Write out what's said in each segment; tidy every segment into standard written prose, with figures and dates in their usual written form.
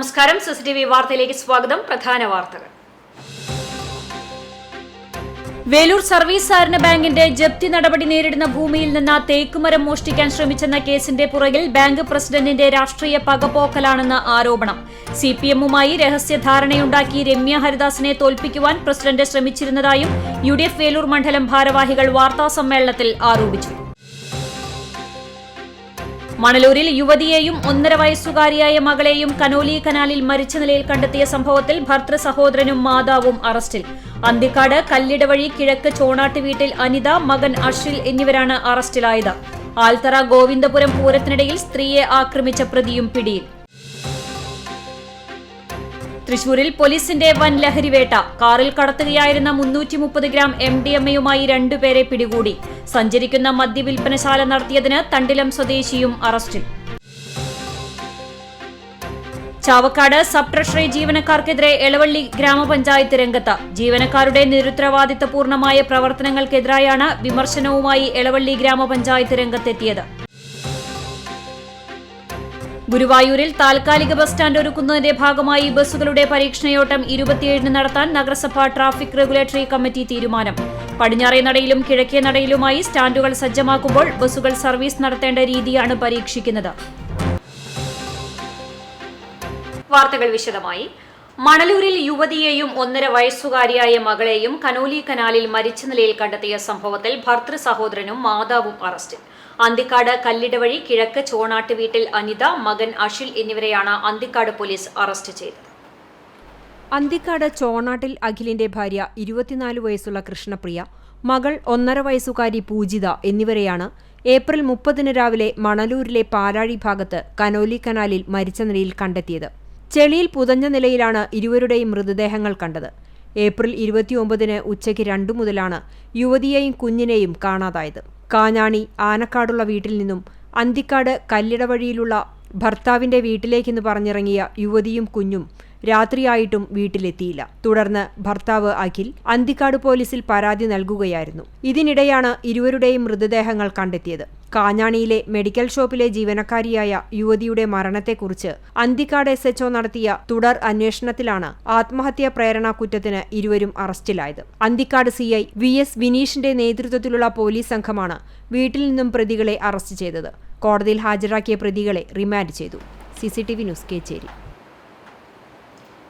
നമസ്കാരം. സിസിടിവി വാർത്തയിലേക്ക് സ്വാഗതം. പ്രധാന വാർത്തകൾ. വേലൂർ സർവീസ് സഹകരണ ബാങ്കിന്റെ ജപ്തി നടപടി നേരിടുന്ന ഭൂമിയിൽ നിന്ന് തേക്കുമരം മോഷ്ടിക്കാൻ ശ്രമിച്ചെന്ന കേസിന്റെ പുറകിൽ ബാങ്ക് പ്രസിഡന്റിന്റെ രാഷ്ട്രീയ പകപോക്കലാണെന്ന് ആരോപണം. സിപിഎമ്മുമായി രഹസ്യധാരണയുണ്ടാക്കി രമ്യ ഹരിദാസിനെ തോൽപ്പിക്കുവാൻ പ്രസിഡന്റ് ശ്രമിച്ചിരുന്നതായും UDF വേലൂർ മണ്ഡലം ഭാരവാഹികൾ വാർത്താസമ്മേളനത്തിൽ ആരോപിച്ചു. മണലൂരിൽ യുവതിയെയും 1.5 വയസ്സുകാരിയായ മകളെയും കനോലി കനാലിൽ മരിച്ച നിലയിൽ കണ്ടെത്തിയ സംഭവത്തിൽ ഭർതൃ സഹോദരനും മാതാവും അറസ്റ്റിൽ. അന്തിക്കാട് കല്ലിടവഴി കിഴക്ക് ചോണാട്ട് വീട്ടിൽ അനിത, മകൻ അഷിൽ എന്നിവരാണ് അറസ്റ്റിലായത്. ആൽത്തറ ഗോവിന്ദപുരം പൂരത്തിനിടയിൽ സ്ത്രീയെ ആക്രമിച്ച പ്രതിയും പിടിയിൽ. തൃശൂരിൽ പോലീസിന്റെ വൻ ലഹരിവേട്ട. കാറിൽ കടത്തുകയായിരുന്ന 330 ഗ്രാം MDMA-യുമായി 2 പേരെ പിടികൂടി. സഞ്ചരിക്കുന്ന മദ്യവിൽപ്പനശാല നടത്തിയതിന് തണ്ടിലം സ്വദേശിയും അറസ്റ്റിൽ. ചാവക്കാട് സബ് ട്രഷറി ജീവനക്കാർക്കെതിരെ എളവള്ളി ഗ്രാമപഞ്ചായത്ത് രംഗത്ത്. ജീവനക്കാരുടെ നിരുത്തരവാദിത്തപൂർണമായ പ്രവർത്തനങ്ങൾക്കെതിരായാണ് വിമർശനവുമായി എളവള്ളി ഗ്രാമപഞ്ചായത്ത് രംഗത്തെത്തിയത്. ഗുരുവായൂരിൽ താൽക്കാലിക ബസ് സ്റ്റാൻഡ് ഒരുക്കുന്നതിന്റെ ഭാഗമായി ബസ്സുകളുടെ പരീക്ഷണയോട്ടം 27-ന് നടത്താൻ നഗരസഭ ട്രാഫിക് റെഗുലേറ്ററി കമ്മിറ്റി തീരുമാനം. പടിഞ്ഞാറേ നടയിലും കിഴക്കേ നടയിലുമായി സ്റ്റാൻഡുകൾ സജ്ജമാക്കുമ്പോൾ ബസ്സുകൾ സർവീസ് നടത്തേണ്ട രീതിയാണ് പരീക്ഷിക്കുന്നത്. വാർത്തകൾ വിശദമായി. മണലൂരിൽ യുവതിയെയും 1.5 വയസ്സുകാരിയായ മകളെയും കനോലി കനാലിൽ മരിച്ച നിലയിൽ കണ്ടെത്തിയ സംഭവത്തിൽ ഭർതൃ സഹോദരനും മാതാവും അറസ്റ്റിൽ. അന്തിക്കാട് കല്ലിടവഴി കിഴക്ക് ചോണാട്ട് വീട്ടിൽ അനിത, മകൻ അഷിൽ എന്നിവരെയാണ് അന്തിക്കാട് പോലീസ് അറസ്റ്റ് ചെയ്തത്. അന്തിക്കാട് ചോണാട്ടിൽ അഖിലിന്റെ ഭാര്യ 24 വയസ്സുള്ള കൃഷ്ണപ്രിയ, മകൾ 1.5 വയസ്സുകാരി പൂജിത എന്നിവരെയാണ് ഏപ്രിൽ 30-ന് രാവിലെ മണലൂരിലെ പാലാഴി ഭാഗത്ത് കനോലി കനാലിൽ മരിച്ച നിലയിൽ കണ്ടെത്തിയത്. ചെളിയിൽ പുതഞ്ഞ നിലയിലാണ് ഇരുവരുടെയും മൃതദേഹങ്ങൾ കണ്ടത്. ഏപ്രിൽ 29-ന് ഉച്ചയ്ക്ക് 2 മുതലാണ് യുവതിയെയും കുഞ്ഞിനെയും കാണാതായത്. കാഞ്ഞാണി ആനക്കാടുള്ള വീട്ടിൽ നിന്നും അന്തിക്കാട് കല്ലിടവഴിയിലുള്ള ഭർത്താവിന്റെ വീട്ടിലേക്കെന്ന് പറഞ്ഞിറങ്ങിയ യുവതിയും കുഞ്ഞും രാത്രിയായിട്ടും വീട്ടിലെത്തിയില്ല. തുടർന്ന് ഭർത്താവ് അഖിൽ അന്തിക്കാട് പോലീസിൽ പരാതി നൽകുകയായിരുന്നു. ഇതിനിടെയാണ് ഇരുവരുടെയും മൃതദേഹങ്ങൾ കണ്ടെത്തിയത്. കാഞ്ഞാണിയിലെ മെഡിക്കൽ ഷോപ്പിലെ ജീവനക്കാരിയായ യുവതിയുടെ മരണത്തെക്കുറിച്ച് അന്തിക്കാട് SHO നടത്തിയ തുടർ അന്വേഷണത്തിലാണ് ആത്മഹത്യാ പ്രേരണാ കുറ്റത്തിന് ഇരുവരും അറസ്റ്റിലായത്. അന്തിക്കാട് CI VS വിനീഷിന്റെ നേതൃത്വത്തിലുള്ള പോലീസ് സംഘമാണ് വീട്ടിൽ നിന്നും പ്രതികളെ അറസ്റ്റ് ചെയ്തത്. കോടതിയിൽ ഹാജരാക്കിയ പ്രതികളെ റിമാൻഡ് ചെയ്തു. CCTV news Kechery.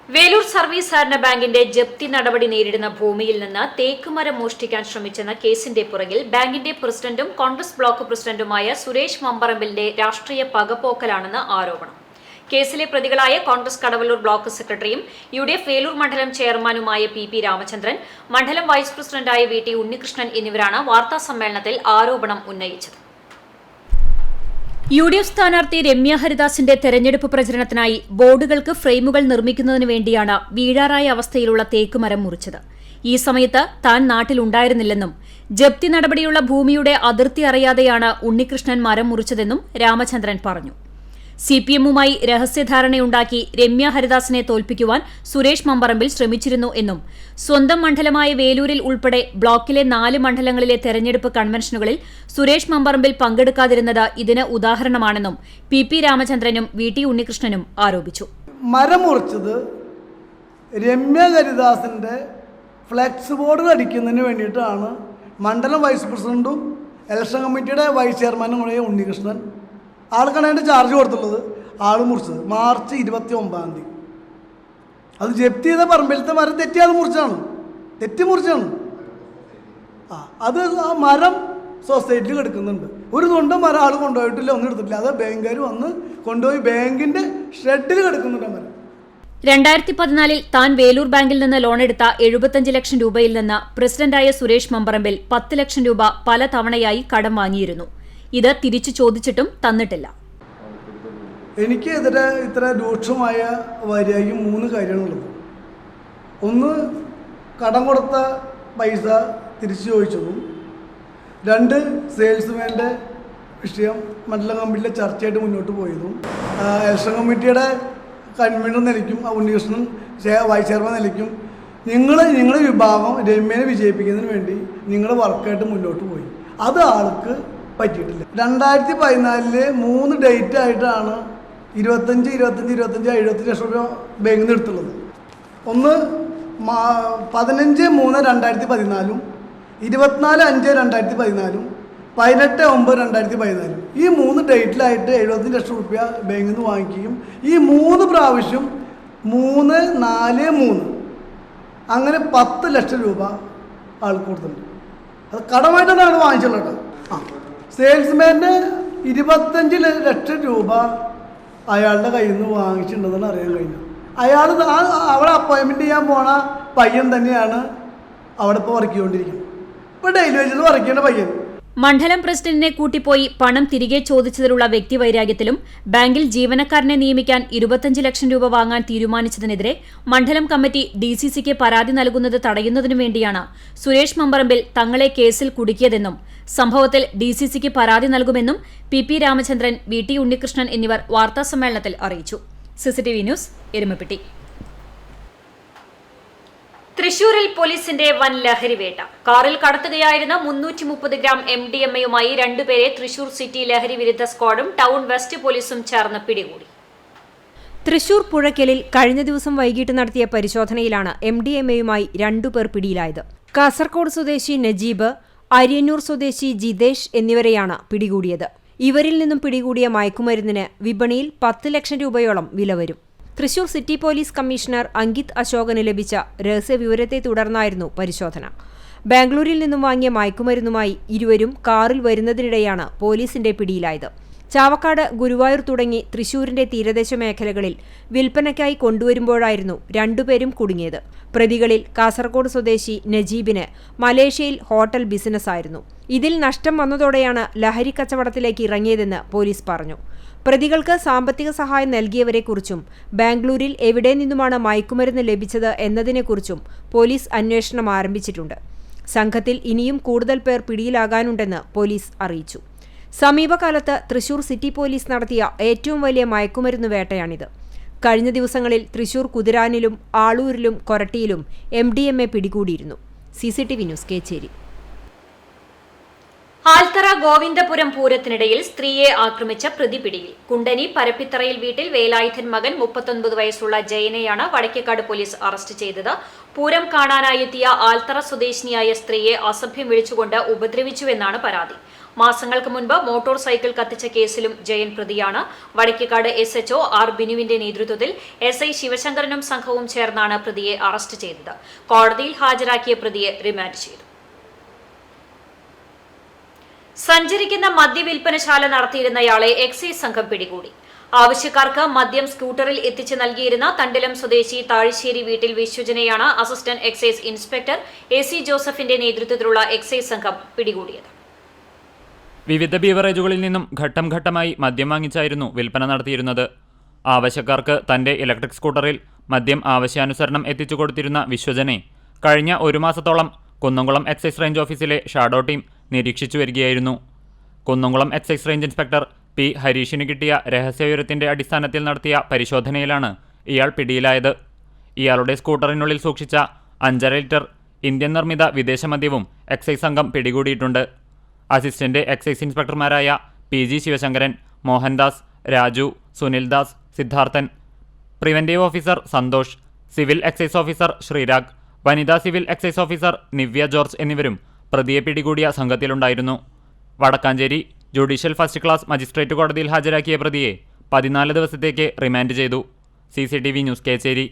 Velur service സഹകരണ ബാങ്കിന്റെ ജപ്തി നടപടി നേരിടുന്ന ഭൂമിയിൽ നിന്ന് തേക്കുമരം മോഷ്ടിക്കാൻ ശ്രമിച്ചെന്ന കേസിന്റെ പുറകിൽ ബാങ്കിന്റെ പ്രസിഡന്റും കോൺഗ്രസ് ബ്ലോക്ക് പ്രസിഡന്റുമായ സുരേഷ് മമ്പറമ്പിലിന്റെ രാഷ്ട്രീയ പകപോക്കലാണെന്ന് ആരോപണം. കേസിലെ പ്രതികളായ കോൺഗ്രസ് കടവല്ലൂർ ബ്ലോക്ക് സെക്രട്ടറിയും UDF വേലൂർ മണ്ഡലം ചെയർമാനുമായ PP രാമചന്ദ്രൻ, മണ്ഡലം വൈസ് പ്രസിഡന്റായ VT ഉണ്ണികൃഷ്ണൻ എന്നിവരാണ് വാർത്താസമ്മേളനത്തിൽ ആരോപണം ഉന്നയിച്ചത്. UDF സ്ഥാനാർത്ഥി രമ്യ ഹരിദാസിന്റെ തെരഞ്ഞെടുപ്പ് പ്രചരണത്തിനായി ബോർഡുകൾക്ക് ഫ്രെയിമുകൾ നിർമ്മിക്കുന്നതിന് വേണ്ടിയാണ് വീഴാറായ അവസ്ഥയിലുള്ള തേക്കുമരം മുറിച്ചത്. ഈ സമയത്ത് താൻ നാട്ടിലുണ്ടായിരുന്നില്ലെന്നും ജപ്തി നടപടിയുള്ള ഭൂമിയുടെ അതിർത്തി അറിയാതെയാണ് ഉണ്ണികൃഷ്ണൻ മരം മുറിച്ചതെന്നും രാമചന്ദ്രൻ പറഞ്ഞു. CPM-മായി രഹസ്യധാരണയുണ്ടാക്കി രമ്യ ഹരിദാസിനെ തോൽപ്പിക്കുവാൻ സുരേഷ് മമ്പറമ്പിൽ ശ്രമിച്ചിരുന്നു എന്നും സ്വന്തം മണ്ഡലമായ വേലൂരിൽ ഉൾപ്പെടെ ബ്ലോക്കിലെ 4 മണ്ഡലങ്ങളിലെ തെരഞ്ഞെടുപ്പ് കൺവെൻഷനുകളിൽ സുരേഷ് മമ്പറമ്പിൽ പങ്കെടുക്കാതിരുന്നത് ഇതിന് ഉദാഹരണമാണെന്നും PP രാമചന്ദ്രനും VT ഉണ്ണികൃഷ്ണനും ആരോപിച്ചു. മരം മുറിച്ചത് രമ്യ ഹരിദാസിന്റെ ഫ്ലെക്സ് ബോർഡ് അടിക്കുന്നതിന് വേണ്ടിയിട്ടാണ് മണ്ഡലം വൈസ് പ്രസിഡന്റും ഇലക്ഷൻ കമ്മിറ്റിയുടെ വൈസ് ചെയർമാനുമായ ഉണ്ണികൃഷ്ണൻ ആൾക്കാണ് അതിൻ്റെ ചാർജ് കൊടുത്തുള്ളത്. ആൾ മുറിച്ചത് മാർച്ച് 29-ാം തീയതി. അത് ജപ്തി ചെയ്ത പറമ്പിലത്തെ മരം തെറ്റി ആൾ മുറിച്ചാണ്, തെറ്റി മുറിച്ചാണ്. അത് ആ മരം സൊസൈറ്റിയിൽ കിടക്കുന്നുണ്ട്. ഒരു തൊണ്ട മരം ആൾ കൊണ്ടുപോയിട്ടില്ല, ഒന്നും എടുത്തിട്ടില്ല. അത് ബാങ്കുകാർ വന്ന് കൊണ്ടുപോയി ബാങ്കിൻ്റെ ഷെഡിൽ കിടക്കുന്നുണ്ട് മരം. 2014-ൽ താൻ വേലൂർ ബാങ്കിൽ നിന്ന് ലോണെടുത്ത 75 ലക്ഷം രൂപയിൽ നിന്ന് പ്രസിഡന്റായ സുരേഷ് മമ്പറമ്പിൽ 10 ലക്ഷം രൂപ പല തവണയായി കടം വാങ്ങിയിരുന്നു. ഇത് തിരിച്ചു ചോദിച്ചിട്ടും തന്നിട്ടില്ല. എനിക്കെതിരെ ഇത്ര രൂക്ഷമായ വരികയും 3 കാര്യങ്ങളുള്ളത്. ഒന്ന്, കടം കൊടുത്ത പൈസ തിരിച്ചു ചോദിച്ചതും. 2, സെയിൽസ്മാൻ്റെ വിഷയം മണ്ഡലം കമ്മിറ്റിയിലെ ചർച്ചയായിട്ട് മുന്നോട്ട് പോയതും. ഇലക്ഷൻ കമ്മിറ്റിയുടെ കൺവീനർ നിലയ്ക്കും ഉണ്ണികൃഷ്ണൻ വൈസ് ചെയർമാൻ നിലയ്ക്കും നിങ്ങളുടെ വിഭാഗം രമ്യനെ വിജയിപ്പിക്കുന്നതിന് വേണ്ടി നിങ്ങൾ വർക്കായിട്ട് മുന്നോട്ട് പോയി. അത് ആൾക്ക് പറ്റിയിട്ടില്ല. 2014 3 ഡേറ്റ് ആയിട്ടാണ് 25 70 ലക്ഷം രൂപ ബാങ്കിൽ നിന്ന് എടുത്തുള്ളത്. ഒന്ന് 15/3/2014, 24/5/2014, 18/9/2014 ഈ 3 ഡേറ്റിലായിട്ട് 75 ലക്ഷം രൂപ ബാങ്കിൽ നിന്ന് വാങ്ങിക്കുകയും ഈ 3 പ്രാവശ്യം 3, 4, 3 അങ്ങനെ 10 ലക്ഷം രൂപ ആൾക്ക് കൊടുത്തിട്ടുണ്ട്. അത് കടമായിട്ടാണ് വാങ്ങിച്ചുള്ളത് കേട്ടോ. സെയിൽസ്മാൻ്റെ 25 ലക്ഷം രൂപ അയാളുടെ കയ്യിൽ നിന്ന് വാങ്ങിച്ചിട്ടുണ്ടെന്നാണ് അറിയാൻ കഴിഞ്ഞു. അയാൾ അവിടെ അപ്പോയിൻമെൻറ്റ് ചെയ്യാൻ പോണ പയ്യൻ തന്നെയാണ് അവിടെ ഇപ്പോൾ വർക്ക് ചെയ്തുകൊണ്ടിരിക്കുന്നത്. ഇപ്പോൾ ഡെയിലി വേജിൽ വർക്ക് ചെയ്യുന്ന പയ്യൻ. മണ്ഡലം പ്രസിഡന്റിനെ കൂട്ടിപ്പോയി പണം തിരികെ ചോദിച്ചതിലുള്ള വ്യക്തിവൈരാഗ്യത്തിലും ബാങ്കിൽ ജീവനക്കാരനെ നിയമിക്കാൻ 25 ലക്ഷം രൂപ വാങ്ങാൻ തീരുമാനിച്ചതിനെതിരെ മണ്ഡലം കമ്മിറ്റി DCCക്ക് പരാതി നൽകുന്നത് തടയുന്നതിനു വേണ്ടിയാണ് സുരേഷ് മമ്പറമ്പിൽ തങ്ങളെ കേസിൽ കുടുക്കിയതെന്നും സംഭവത്തിൽ DCCക്ക് പരാതി നൽകുമെന്നും PP രാമചന്ദ്രൻ, VT ഉണ്ണികൃഷ്ണൻ എന്നിവർ വാർത്താസമ്മേളനത്തിൽ അറിയിച്ചു. CCTV news, Erumapetty. തൃശൂരിൽ പോലീസിന്റെ വൻ ലഹരിവേട്ട. കാറിൽ കടത്തുകയായിരുന്ന 330 ഗ്രാം MDMA-യുമായി 2 പേരെ തൃശൂർ സിറ്റി ലഹരി വിരുദ്ധ സ്ക്വാഡും ടൗൺ വെസ്റ്റ് പോലീസും ചേർന്ന് പിടികൂടി. തൃശൂർ പുഴയ്ക്കലിൽ കഴിഞ്ഞ ദിവസം വൈകിട്ട് നടത്തിയ പരിശോധനയിലാണ് MDMA-യുമായി 2 പേർ പിടിയിലായത്. കാസർകോട് സ്വദേശി നജീബ്, അരിയന്നൂർ സ്വദേശി ജിതേഷ് എന്നിവരെയാണ് പിടികൂടിയത്. ഇവരിൽ നിന്നും പിടികൂടിയ മയക്കുമരുന്നിന് വിപണിയിൽ 10 ലക്ഷം രൂപയോളം വില വരും. Thrissur city police commissioner Ankit അശോകന് ലഭിച്ച രഹസ്യവിവരത്തെ തുടർന്നായിരുന്നു പരിശോധന. ബാംഗ്ലൂരിൽ നിന്നും വാങ്ങിയ മയക്കുമരുന്നുമായി ഇരുവരും കാറിൽ വരുന്നതിനിടെയാണ് പോലീസിന്റെ പിടിയിലായത്. ചാവക്കാട്, ഗുരുവായൂർ തുടങ്ങി തൃശൂരിന്റെ തീരദേശ മേഖലകളിൽ വിൽപ്പനയ്ക്കായി കൊണ്ടുവരുമ്പോഴായിരുന്നു 2 പേരും കുടുങ്ങിയത്. പ്രതികളിൽ കാസർകോട് സ്വദേശി നജീബിന് മലേഷ്യയിൽ ഹോട്ടൽ ബിസിനസ്സായിരുന്നു. ഇതിൽ നഷ്ടം വന്നതോടെയാണ് ലഹരി കച്ചവടത്തിലേക്ക് ഇറങ്ങിയതെന്ന് പോലീസ് പറഞ്ഞു. പ്രതികൾക്ക് സാമ്പത്തിക സഹായം നൽകിയവരെക്കുറിച്ചും ബാംഗ്ലൂരിൽ എവിടെ നിന്നുമാണ് മയക്കുമരുന്ന് ലഭിച്ചത് എന്നതിനെക്കുറിച്ചും പോലീസ് അന്വേഷണം ആരംഭിച്ചിട്ടുണ്ട്. സംഘത്തിൽ ഇനിയും കൂടുതൽ പേർ പിടിയിലാകാനുണ്ടെന്ന് പോലീസ് അറിയിച്ചു. സമീപകാലത്ത് തൃശൂർ സിറ്റി പോലീസ് നടത്തിയ ഏറ്റവും വലിയ മയക്കുമരുന്ന് വേട്ടയാണിത്. കഴിഞ്ഞ ദിവസങ്ങളിൽ തൃശൂർ കുതിരാനിലും ആളൂരിലും കൊരട്ടിയിലും MDMA പിടികൂടിയിരുന്നു. CCTV news, Kecheri. ആൽത്തറ ഗോവിന്ദപുരം പൂരത്തിനിടയിൽ സ്ത്രീയെ ആക്രമിച്ച പ്രതി പിടിയിൽ. കുണ്ടനി പരപ്പിത്തറയിൽ വീട്ടിൽ വേലായുധൻ മകൻ 39 വയസ്സുള്ള ജയനെയാണ് വടക്കേക്കാട് പോലീസ് അറസ്റ്റ് ചെയ്തത്. പൂരം കാണാനായെത്തിയ ആൽത്തറ സ്വദേശിനിയായ സ്ത്രീയെ അസഭ്യം വിളിച്ചുകൊണ്ട് ഉപദ്രവിച്ചുവെന്നാണ് പരാതി. മാസങ്ങൾക്ക് മുൻപ് മോട്ടോർ സൈക്കിൾ കത്തിച്ച കേസിലും ജയൻ പ്രതിയാണ്. വടക്കേക്കാട് SHO R ബിനുവിന്റെ നേതൃത്വത്തിൽ SI ശിവശങ്കരനും സംഘവും ചേർന്നാണ് പ്രതിയെ അറസ്റ്റ് ചെയ്തത്. കോടതിയിൽ ഹാജരാക്കിയ പ്രതിയെ റിമാൻഡ് ചെയ്തു. സഞ്ചരിക്കുന്ന മദ്യവിൽപ്പനശാല നടത്തിയിരുന്നയാളെ എക്സൈസ് സംഘം പിടികൂടി. ആവശ്യക്കാർക്ക് മദ്യം സ്കൂട്ടറിൽ എത്തിച്ചു നൽകിയിരുന്ന തണ്ടിലം സ്വദേശി താഴിശ്ശേരി വീട്ടിൽ വിശ്വജനെയാണ് അസിസ്റ്റന്റ് എക്സൈസ് ഇൻസ്പെക്ടർ AC ജോസഫിന്റെ നേതൃത്വത്തിലുള്ള എക്സൈസ് സംഘം പിടികൂടിയത്. വിവിധ ബീവറേജുകളിൽ നിന്നും ഘട്ടം ഘട്ടമായി മദ്യം വാങ്ങിച്ചായിരുന്നു വിൽപ്പന നടത്തിയിരുന്നത്. ആവശ്യക്കാർക്ക് തന്റെ ഇലക്ട്രിക് സ്കൂട്ടറിൽ മദ്യം ആവശ്യാനുസരണം എത്തിച്ചു കൊടുത്തിരുന്ന വിശ്വജനെ കഴിഞ്ഞ 1 മാസത്തോളം കുന്നംകുളം എക്സൈസ് റേഞ്ച് ഓഫീസിലെ ഷാഡോ ടീം നിരീക്ഷിച്ചു വരികയായിരുന്നു. Kunnamkulam excise range inspector P ഹരീഷിന് കിട്ടിയ രഹസ്യവിവരത്തിന്റെ അടിസ്ഥാനത്തിൽ നടത്തിയ പരിശോധനയിലാണ് ഇയാൾ പിടിയിലായത്. ഇയാളുടെ സ്കൂട്ടറിനുള്ളിൽ സൂക്ഷിച്ച 5.5 ലിറ്റർ ഇന്ത്യൻ നിർമ്മിത വിദേശ മദ്യവും എക്സൈസ് സംഘം പിടികൂടിയിട്ടുണ്ട്. അസിസ്റ്റന്റ് എക്സൈസ് ഇൻസ്പെക്ടർമാരായ PG Sivasankaran, Mohandas, Raju, Sunildas, Siddharthan, preventive officer Santhosh, civil excise officer Sreerag, വനിതാ civil excise officer Nivya George എന്നിവരും പ്രതിയെ പിടികൂടിയ സംഘത്തിലുണ്ടായിരുന്നു. Wadakkanchery judicial first class magistrate കോടതിയിൽ ഹാജരാക്കിയ പ്രതിയെ 14 ദിവസത്തേക്ക് റിമാൻഡ് ചെയ്തു. CCTV news, Kecheri.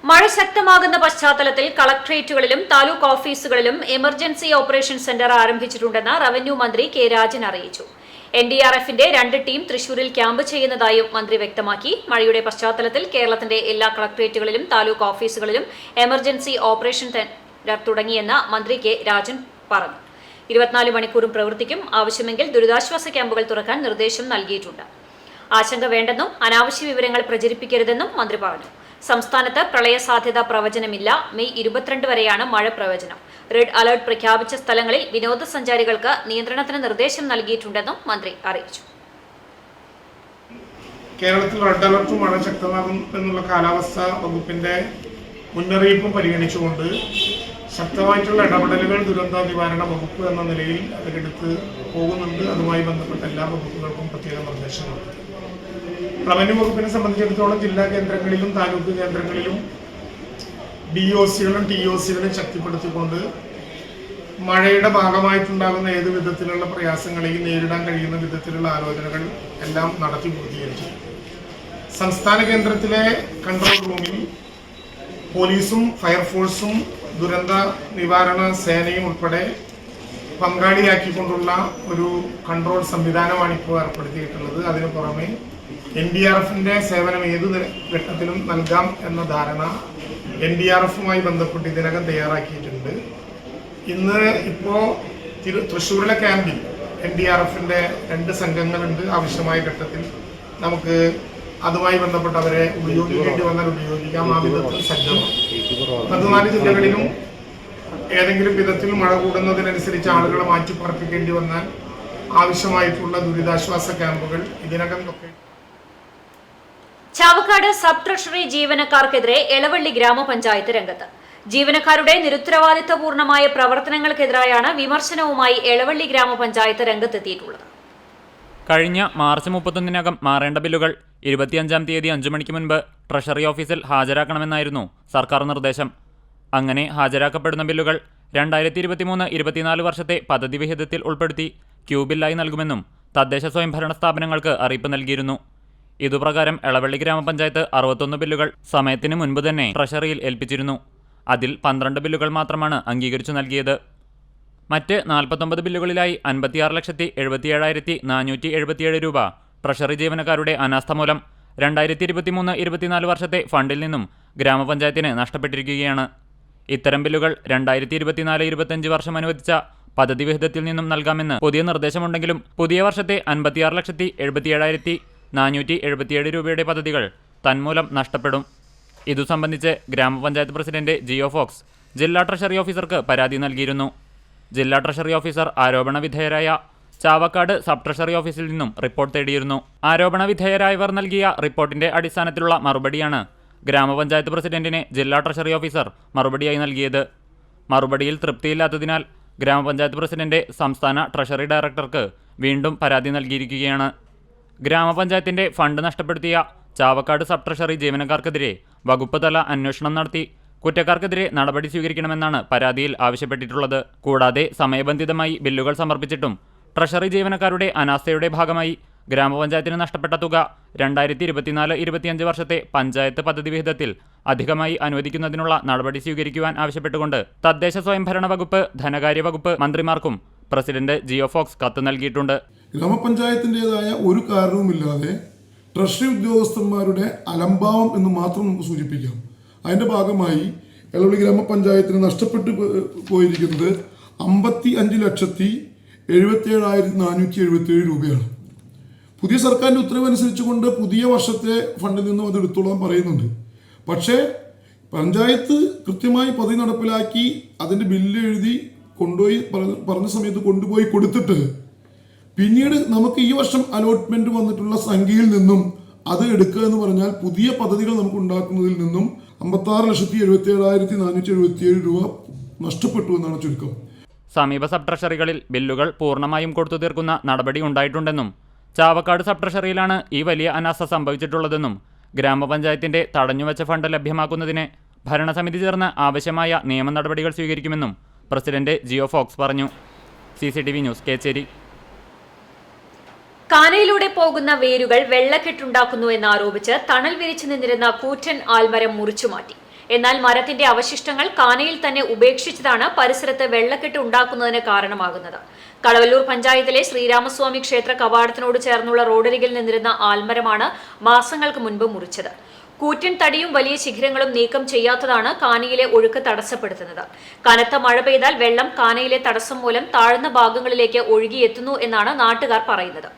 മഴ ശക്തമാകുന്ന പശ്ചാത്തലത്തിൽ കളക്ടറേറ്റുകളിലും താലൂക്ക് ഓഫീസുകളിലും എമർജൻസി ഓപ്പറേഷൻ സെന്റർ ആരംഭിച്ചിട്ടുണ്ടെന്ന് റവന്യൂ മന്ത്രി K രാജൻ അറിയിച്ചു. NDRFന്റെ 2 ടീം തൃശൂരിൽ ക്യാമ്പ് ചെയ്യുന്നതായും മന്ത്രി വ്യക്തമാക്കി. മഴയുടെ പശ്ചാത്തലത്തിൽ കേരളത്തിന്റെ എല്ലാ കളക്ടറേറ്റുകളിലും താലൂക്ക് ഓഫീസുകളിലും എമർജൻസി ഓപ്പറേഷൻ സെന്റർ തുടങ്ങിയെന്ന് മന്ത്രി K രാജൻ പറഞ്ഞു. 24 മണിക്കൂറും പ്രവർത്തിക്കും. ആവശ്യമെങ്കിൽ ദുരിതാശ്വാസ ക്യാമ്പുകൾ തുറക്കാൻ നിർദ്ദേശം നൽകിയിട്ടുണ്ട്. ആശങ്ക വേണ്ടെന്നും അനാവശ്യ വിവരങ്ങൾ പ്രചരിപ്പിക്കരുതെന്നും മന്ത്രി പറഞ്ഞു. സംസ്ഥാനത്ത് പ്രളയ സാധ്യതാ പ്രവചനമില്ല. മെയ് 22 വരെയാണ് മഴ പ്രവചനം. റെഡ് അലർട്ട് പ്രഖ്യാപിച്ച സ്ഥലങ്ങളിൽ വിനോദസഞ്ചാരികൾക്ക് നിയന്ത്രണത്തിന് നിർദ്ദേശം നൽകിയിട്ടുണ്ടെന്നും മന്ത്രി അറിയിച്ചു. കേരളത്തിൽ റെഡ് അലർട്ട് മഴ ശക്തമാകും എന്നുള്ള കാലാവസ്ഥാ വകുപ്പിന്റെ മുന്നറിയിപ്പും പരിഗണിച്ചുകൊണ്ട് ശക്തമായിട്ടുള്ള ഇടപെടലുകൾ ദുരന്ത നിവാരണ വകുപ്പ് എന്ന നിലയിൽ അതിലെടുത്ത് പോകുന്നുണ്ട്. അതുമായി ബന്ധപ്പെട്ട എല്ലാ വകുപ്പുകൾക്കും പ്രത്യേക നിർദ്ദേശങ്ങളുണ്ട്. റവന്യൂ വകുപ്പിനെ സംബന്ധിച്ചിടത്തോളം ജില്ലാ കേന്ദ്രങ്ങളിലും താലൂക്ക് കേന്ദ്രങ്ങളിലും DOCകളും TOCകളും ശക്തിപ്പെടുത്തിക്കൊണ്ട് മഴയുടെ ഭാഗമായിട്ടുണ്ടാകുന്ന ഏത് വിധത്തിലുള്ള പ്രയാസങ്ങളെയും നേരിടാൻ കഴിയുന്ന വിധത്തിലുള്ള ആലോചനകൾ എല്ലാം നടത്തി പൂർത്തീകരിച്ചു. സംസ്ഥാന കേന്ദ്രത്തിലെ കൺട്രോൾ റൂമിൽ പോലീസും ഫയർഫോഴ്സും ദുരന്ത നിവാരണ സേനയും ഉൾപ്പെടെ പങ്കാളിയാക്കിക്കൊണ്ടുള്ള ഒരു കൺട്രോൾ സംവിധാനമാണ് ഇപ്പോൾ ഏർപ്പെടുത്തിയിട്ടുള്ളത്. അതിനു പുറമെ NDRFന്റെ സേവനം ഏതു ഘട്ടത്തിലും നൽകാം എന്ന ധാരണ NDRFുമായി ബന്ധപ്പെട്ട് ഇതിനകം തയ്യാറാക്കിയിട്ടുണ്ട്. ഇന്ന് ഇപ്പോൾ തൃശ്ശൂരിലെ ക്യാമ്പിൽ NDRFന്റെ 2 സംഘങ്ങളുണ്ട്. ആവശ്യമായ ഘട്ടത്തിൽ നമുക്ക് അതുമായി ബന്ധപ്പെട്ട് അവരെ ഉപയോഗിക്കേണ്ടി വന്നാൽ ഉപയോഗിക്കാം. ആ വിധത്തിൽ സജ്ജമാണ്. 14 ജില്ലകളിലും ഏതെങ്കിലും വിധത്തിൽ മഴ കൂടുന്നതിനനുസരിച്ച് ആളുകളെ മാറ്റിപ്പാർപ്പിക്കേണ്ടി വന്നാൽ ആവശ്യമായിട്ടുള്ള ദുരിതാശ്വാസ ക്യാമ്പുകൾ ഇതിനകം ഒക്കെ. ചാവക്കാട് സബ് ട്രഷറി ജീവനക്കാർക്കെതിരെ എളവള്ളി ഗ്രാമപഞ്ചായത്ത് രംഗത്ത്. ജീവനക്കാരുടെ നിരുത്തരവാദിത്തപൂർണമായ പ്രവർത്തനങ്ങൾക്കെതിരായാണ് വിമർശനവുമായി എളവള്ളി ഗ്രാമപഞ്ചായത്ത് രംഗത്തെത്തിയിട്ടുള്ളത്. കഴിഞ്ഞ മാർച്ച് 31-നകം മാറേണ്ട ബില്ലുകൾ 25-ാം തീയതി 5 മണിക്ക് മുൻപ് ട്രഷറി ഓഫീസിൽ ഹാജരാക്കണമെന്നായിരുന്നു സർക്കാർ നിർദ്ദേശം. അങ്ങനെ ഹാജരാക്കപ്പെടുന്ന ബില്ലുകൾ 2023-24 വർഷത്തെ പദ്ധതി വിഹിതത്തിൽ ഉൾപ്പെടുത്തി ക്യൂബില്ലായി നൽകുമെന്നും തദ്ദേശ സ്വയംഭരണ സ്ഥാപനങ്ങൾക്ക് അറിയിപ്പ് നൽകിയിരുന്നു. ഇതുപ്രകാരം എളവള്ളി ഗ്രാമപഞ്ചായത്ത് 61 ബില്ലുകൾ സമയത്തിന് മുൻപ് തന്നെ ട്രഷറിയിൽ ഏൽപ്പിച്ചിരുന്നു. അതിൽ 12 ബില്ലുകൾ മാത്രമാണ് അംഗീകരിച്ചു നൽകിയത്. മറ്റ് 49 ബില്ലുകളിലായി 56,77,477 രൂപ ട്രഷറി ജീവനക്കാരുടെ അനാസ്ഥ മൂലം 2023-24 വർഷത്തെ ഫണ്ടിൽ നിന്നും ഗ്രാമപഞ്ചായത്തിന് നഷ്ടപ്പെട്ടിരിക്കുകയാണ്. ഇത്തരം ബില്ലുകൾ 2024-25 വർഷം അനുവദിച്ച പദ്ധതി വിഹിതത്തിൽ നിന്നും നൽകാമെന്ന് പുതിയ നിർദ്ദേശമുണ്ടെങ്കിലും പുതിയ വർഷത്തെ 56,77,477 രൂപയുടെ പദ്ധതികൾ തന്മൂലം നഷ്ടപ്പെടും. ഇതു സംബന്ധിച്ച് ഗ്രാമപഞ്ചായത്ത് പ്രസിഡന്റ് ജിയോ ഫോക്സ് ജില്ലാ ട്രഷറി ഓഫീസർക്ക് പരാതി നൽകിയിരുന്നു. ജില്ലാ ട്രഷറി ഓഫീസർ ആരോപണ വിധേയരായ ചാവക്കാട് സബ് ട്രഷറി ഓഫീസിൽ നിന്നും റിപ്പോർട്ട് തേടിയിരുന്നു. ആരോപണ വിധേയരായവർ നൽകിയ റിപ്പോർട്ടിന്റെ അടിസ്ഥാനത്തിലുള്ള മറുപടിയാണ് ഗ്രാമപഞ്ചായത്ത് പ്രസിഡന്റിന് ജില്ലാ ട്രഷറി ഓഫീസർ മറുപടിയായി നൽകിയത്. മറുപടിയിൽ തൃപ്തിയില്ലാത്തതിനാൽ ഗ്രാമപഞ്ചായത്ത് പ്രസിഡന്റ് സംസ്ഥാന ട്രഷറി ഡയറക്ടർക്ക് വീണ്ടും പരാതി നൽകിയിരിക്കുകയാണ്. ഗ്രാമപഞ്ചായത്തിന്റെ ഫണ്ട് നഷ്ടപ്പെടുത്തിയ ചാവക്കാട് സബ് ട്രഷറി ജീവനക്കാർക്കെതിരെ വകുപ്പ് തല അന്വേഷണം നടത്തി കുറ്റക്കാർക്കെതിരെ നടപടി സ്വീകരിക്കണമെന്നാണ് പരാതിയിൽ ആവശ്യപ്പെട്ടിട്ടുള്ളത്. കൂടാതെ സമയബന്ധിതമായി ബില്ലുകൾ സമർപ്പിച്ചിട്ടും ട്രഷറി ജീവനക്കാരുടെ അനാസ്ഥയുടെ ഭാഗമായി ഗ്രാമപഞ്ചായത്തിന് നഷ്ടപ്പെട്ട തുക 2024-25 വർഷത്തെ പഞ്ചായത്ത് പദ്ധതി വിഹിതത്തിൽ അധികമായി അനുവദിക്കുന്നതിനുള്ള നടപടി സ്വീകരിക്കുവാൻ ആവശ്യപ്പെട്ടുകൊണ്ട് തദ്ദേശ സ്വയംഭരണ വകുപ്പ്, ധനകാര്യ വകുപ്പ് മന്ത്രിമാർക്കും പ്രസിഡന്റ് ജിയോ ഫോക്സ് കത്ത് നൽകിയിട്ടുണ്ട്. ഗ്രാമപഞ്ചായത്തിൻ്റെതായ ഒരു കാരണവുമില്ലാതെ ട്രഷറി ഉദ്യോഗസ്ഥന്മാരുടെ അലംഭാവം എന്ന് മാത്രം നമുക്ക് സൂചിപ്പിക്കാം. അതിൻ്റെ ഭാഗമായി എളവള്ളി ഗ്രാമപഞ്ചായത്തിന് നഷ്ടപ്പെട്ടു പോയിരിക്കുന്നത് 55,77,477 രൂപയാണ്. പുതിയ സർക്കാരിൻ്റെ ഉത്തരവനുസരിച്ചുകൊണ്ട് പുതിയ വർഷത്തെ ഫണ്ടിൽ നിന്നും അത് എടുത്തോളാൻ പറയുന്നുണ്ട്. പക്ഷേ പഞ്ചായത്ത് കൃത്യമായി പദ്ധതി നടപ്പിലാക്കി അതിൻ്റെ ബില്ല് എഴുതി കൊണ്ടുപോയി പറഞ്ഞ സമയത്ത് കൊണ്ടുപോയി കൊടുത്തിട്ട് പിന്നീട് നമുക്ക് ഈ വർഷം അലോട്ട്മെന്റ് വന്നിട്ടുള്ള സംഖ്യയിൽ നിന്നും അത് എടുക്കുക എന്ന് പറഞ്ഞാൽ പുതിയ പദ്ധതികൾ നമുക്ക് ഉണ്ടാക്കുന്നതിൽ നിന്നും 56,77,477 രൂപ നഷ്ടപ്പെട്ടു എന്നാണ് ചുരുക്കം. സമീപ സബ് ട്രഷറികളിൽ ബില്ലുകൾ പൂർണ്ണമായും കൊടുത്തു തീർക്കുന്ന നടപടി ഉണ്ടായിട്ടുണ്ടെന്നും ചാവക്കാട് സബ് ട്രഷറിയിലാണ് ഈ വലിയ അനാസ്ഥ സംഭവിച്ചിട്ടുള്ളതെന്നും ഗ്രാമപഞ്ചായത്തിന്റെ തടഞ്ഞുവച്ച ഫണ്ട് ലഭ്യമാക്കുന്നതിന് ഭരണസമിതി ചേർന്ന് ആവശ്യമായ നിയമ നടപടികൾ സ്വീകരിക്കുമെന്നും പ്രസിഡന്റ് ജിയോ ഫോക്സ് പറഞ്ഞു. CCTV news, Kecheri. കാനയിലൂടെ പോകുന്ന വേരുകൾ വെള്ളക്കെട്ടുണ്ടാക്കുന്നു എന്നാരോപിച്ച് തണൽ വിരിച്ചു നിന്നിരുന്ന കൂറ്റൻ ആൽമരം മുറിച്ചുമാറ്റി. എന്നാൽ മരത്തിന്റെ അവശിഷ്ടങ്ങൾ കാനയിൽ തന്നെ ഉപേക്ഷിച്ചതാണ് പരിസരത്ത് വെള്ളക്കെട്ട് ഉണ്ടാക്കുന്നതിന് കാരണമാകുന്നത്. കളവല്ലൂർ പഞ്ചായത്തിലെ ശ്രീരാമസ്വാമി ക്ഷേത്ര കവാടത്തിനോട് ചേർന്നുള്ള റോഡരികിൽ നിന്നിരുന്ന ആൽമരമാണ് മാസങ്ങൾക്ക് മുൻപ് മുറിച്ചത്. കൂറ്റൻ തടിയും വലിയ ശിഖരങ്ങളും നീക്കം ചെയ്യാത്തതാണ് കാനയിലെ ഒഴുക്ക് തടസ്സപ്പെടുത്തുന്നത്. കനത്ത മഴ പെയ്താൽ വെള്ളം കാനയിലെ തടസ്സം മൂലം താഴ്ന്ന ഭാഗങ്ങളിലേക്ക് ഒഴുകിയെത്തുന്നു എന്നാണ് നാട്ടുകാർ പറയുന്നത്.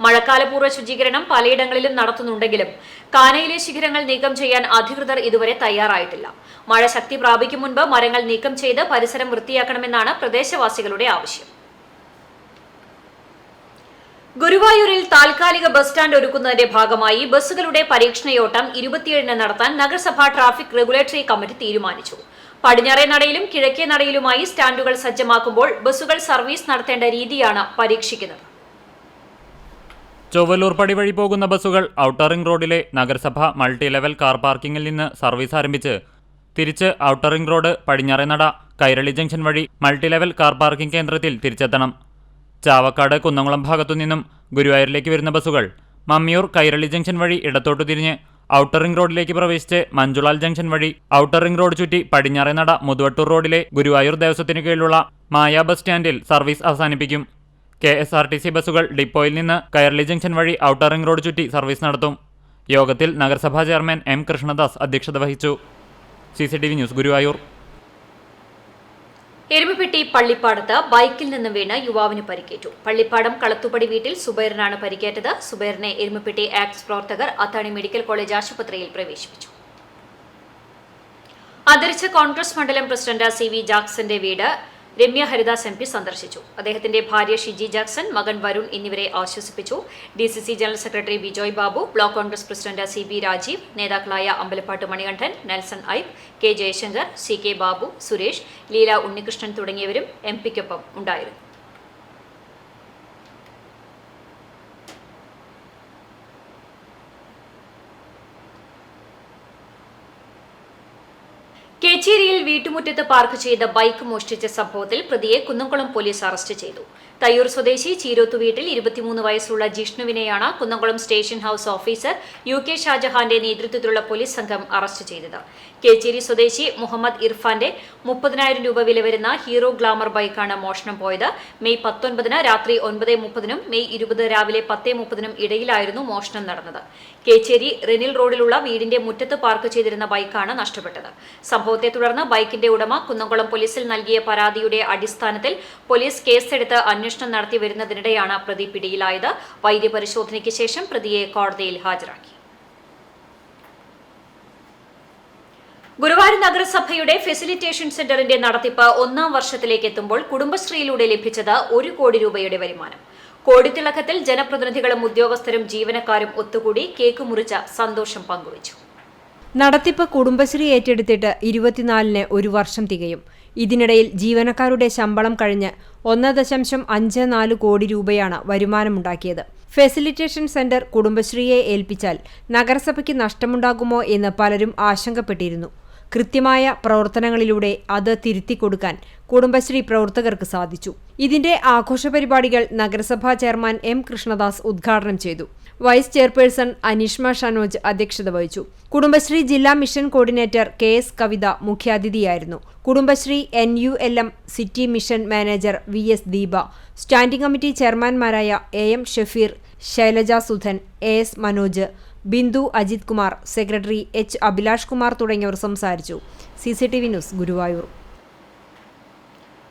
മഴക്കാലപൂർവ്വ ശുചീകരണം പലയിടങ്ങളിലും നടത്തുന്നുണ്ടെങ്കിലും കാനയിലെ ശിഖരങ്ങൾ നീക്കം ചെയ്യാൻ അധികൃതർ ഇതുവരെ തയ്യാറായിട്ടില്ല. മഴ ശക്തി പ്രാപിക്കും മുൻപ് മരങ്ങൾ നീക്കം ചെയ്ത് പരിസരം വൃത്തിയാക്കണമെന്നാണ് പ്രദേശവാസികളുടെ ആവശ്യം. ഗുരുവായൂരിൽ താൽക്കാലിക ബസ് സ്റ്റാൻഡ് ഒരുക്കുന്നതിന്റെ ഭാഗമായി ബസ്സുകളുടെ പരീക്ഷണയോട്ടം 27-ന് നടത്താൻ നഗരസഭാ ട്രാഫിക് റെഗുലേറ്ററി കമ്മിറ്റി തീരുമാനിച്ചു. പടിഞ്ഞാറേ നടയിലും കിഴക്കേ നടയിലുമായി സ്റ്റാൻഡുകൾ സജ്ജമാക്കുമ്പോൾ ബസ്സുകൾ സർവീസ് നടത്തേണ്ട രീതിയാണ് പരീക്ഷിക്കുന്നത്. ചൊവ്വലൂർ പടി വഴി പോകുന്ന ബസ്സുകൾ ഔട്ടർ റിംഗ് റോഡിലെ നഗരസഭ മൾട്ടി ലെവൽ കാർ പാർക്കിംഗിൽ നിന്ന് സർവീസ് ആരംഭിച്ച് തിരിച്ച് ഔട്ടർ റിംഗ് റോഡ് പടിഞ്ഞാറേ നട കൈരളി ജംഗ്ഷൻ വഴി മൾട്ടി ലെവൽ കാർ പാർക്കിംഗ് കേന്ദ്രത്തിൽ തിരിച്ചെത്തണം. ചാവക്കാട് കുന്നംകുളം ഭാഗത്തുനിന്നും ഗുരുവായൂരിലേക്ക് വരുന്ന ബസ്സുകൾ മമ്മിയൂർ കൈരളി ജംഗ്ഷൻ വഴി ഇടത്തോട്ടു തിരിഞ്ഞ് ഔട്ടർ റിംഗ് റോഡിലേക്ക് പ്രവേശിച്ച് മഞ്ജുളാൽ ജംഗ്ഷൻ വഴി ഔട്ടർ റിംഗ് റോഡ് ചുറ്റി പടിഞ്ഞാറേ നട മുതുവട്ടൂർ റോഡിലെ ഗുരുവായൂർ ദേവസ്വത്തിന് കീഴിലുള്ള മായ ബസ് സ്റ്റാൻഡിൽ സർവീസ് അവസാനിപ്പിക്കും. KSRTC ബസ്സുകൾ ഡിപ്പോയിൽ നിന്ന് കൈരളി ജംഗ്ഷൻ വഴി ഔട്ടർ റിംഗ് റോഡ് ചുറ്റി സർവീസ് നടത്തും. യോഗത്തിൽ നഗരസഭാ ചെയർമാൻ M. കൃഷ്ണദാസ് അധ്യക്ഷത വഹിച്ചു. CCTV news, Guruvayur. എരുമപ്പെട്ടി പള്ളിപ്പാടത്ത് ബൈക്കിൽ നിന്ന് വീണ് യുവാവിന് പരിക്കേറ്റു. പള്ളിപ്പാടം കളത്തുപടി വീട്ടിൽ സുബൈറിനാണ് പരിക്കേറ്റത്. സുബൈറിനെ എരുമപ്പെട്ടി ആക്ട്സ് പ്രവർത്തകർ അത്താണി മെഡിക്കൽ കോളേജ് ആശുപത്രിയിൽ പ്രവേശിപ്പിച്ചു. അന്തരിച്ച കോൺഗ്രസ് മണ്ഡലം പ്രസിഡന്റ് CV ജാക്സന്റെ വീട് രമ്യ ഹരിദാസ് MP സന്ദർശിച്ചു. അദ്ദേഹത്തിന്റെ ഭാര്യ ഷിജി ജാക്സൺ, മകൻ വരുൺ എന്നിവരെ ആശ്വസിപ്പിച്ചു. DCC general secretary Bijoy Babu, block Congress president CB Rajeev, നേതാക്കളായ അമ്പലപ്പാട്ട് മണികണ്ഠൻ, നെൽസൺ ഐബ്, K. ജയശങ്കർ, CK ബാബു, സുരേഷ്, ലീല ഉണ്ണികൃഷ്ണൻ തുടങ്ങിയവരും MPക്കൊപ്പം ഉണ്ടായിരുന്നു. കേച്ചേരിയിൽ വീട്ടുമുറ്റത്ത് പാർക്ക് ചെയ്ത ബൈക്ക് മോഷ്ടിച്ച സംഭവത്തിൽ പ്രതിയെ കുന്നംകുളം പോലീസ് അറസ്റ്റ് ചെയ്തു. തയ്യൂർ സ്വദേശി ചീരോത്തു വീട്ടിൽ 23 വയസ്സുള്ള ജിഷ്ണുവിനെയാണ് Kunnamkulam station house officer UK ഷാജഹാന്റെ നേതൃത്വത്തിലുള്ള പോലീസ് സംഘം അറസ്റ്റ് ചെയ്തത്. കേച്ചേരി സ്വദേശി മുഹമ്മദ് ഇർഫാന്റെ 30,000 രൂപ വില വരുന്ന ഹീറോ ഗ്ലാമർ ബൈക്കാണ് മോഷണം പോയത്. മെയ് 19 രാത്രി 9:30 മെയ് 20 രാവിലെ 10:30 ഇടയിലായിരുന്നു മോഷണം നടന്നത്. കേച്ചേരി റെനിൽ റോഡിലുള്ള വീടിന്റെ മുറ്റത്ത് പാർക്ക് ചെയ്തിരുന്ന ബൈക്കാണ് നഷ്ടപ്പെട്ടത്. സംഭവത്തെ തുടർന്ന് ബൈക്കിന്റെ ഉടമ കുന്നംകുളം പോലീസിൽ നൽകിയ പരാതിയുടെ അടിസ്ഥാനത്തിൽ പോലീസ് കേസെടുത്ത് അന്വേഷണം നടത്തി വരുന്നതിനിടെയാണ് പ്രതി പിടിയിലായത്. വൈദ്യപരിശോധനയ്ക്ക് ശേഷം പ്രതിയെ കോടതിയിൽ ഹാജരാക്കി. ഗുരുവായൂർ നഗരസഭയുടെ ഫെസിലിറ്റേഷൻ സെന്ററിന്റെ നടത്തിപ്പ് 1ാം വർഷത്തിലേക്ക് എത്തുമ്പോൾ കുടുംബശ്രീയിലൂടെ ലഭിച്ചത് 1 കോടി രൂപയുടെ വരുമാനം. കോടിത്തിളക്കത്തിൽ ജനപ്രതിനിധികളും ഉദ്യോഗസ്ഥരും ജീവനക്കാരും ഒത്തുകൂടി കേക്ക് മുറിച്ച സന്തോഷം പങ്കുവച്ചു. നടത്തിപ്പ് കുടുംബശ്രീ ഏറ്റെടുത്തിട്ട് 24-ന് 1 വർഷം തികയും. ഇതിനിടയിൽ ജീവനക്കാരുടെ ശമ്പളം കഴിഞ്ഞ് 1.54 കോടി രൂപയാണ് വരുമാനമുണ്ടാക്കിയത്. ഫെസിലിറ്റേഷൻ സെന്റർ കുടുംബശ്രീയെ ഏൽപ്പിച്ചാൽ നഗരസഭയ്ക്ക് നഷ്ടമുണ്ടാകുമോ എന്ന് പലരും ആശങ്കപ്പെട്ടിരുന്നു. കൃത്യമായ പ്രവർത്തനങ്ങളിലൂടെ അത് തിരുത്തിക്കൊടുക്കാൻ കുടുംബശ്രീ പ്രവർത്തകർക്ക് സാധിച്ചു. ഇതിന്റെ ആഘോഷ പരിപാടികൾ നഗരസഭാ ചെയർമാൻ M. കൃഷ്ണദാസ് ഉദ്ഘാടനം ചെയ്തു. വൈസ് ചെയർപേഴ്സൺ അനീഷ്മ ഷനോജ് അധ്യക്ഷത വഹിച്ചു. കുടുംബശ്രീ ജില്ലാ മിഷൻ കോർഡിനേറ്റർ KS കവിത മുഖ്യാതിഥിയായിരുന്നു. Kudumbashree NULM city mission manager VS Deepa, standing committee ചെയർമാൻമാരായ AM Shafeer, Shailaja Sudhan, AS Manoj, Bindu Ajith Kumar, secretary H. Abhilash Kumar തുടങ്ങിയവർ സംസാരിച്ചു. CCTV news, Guruvayur.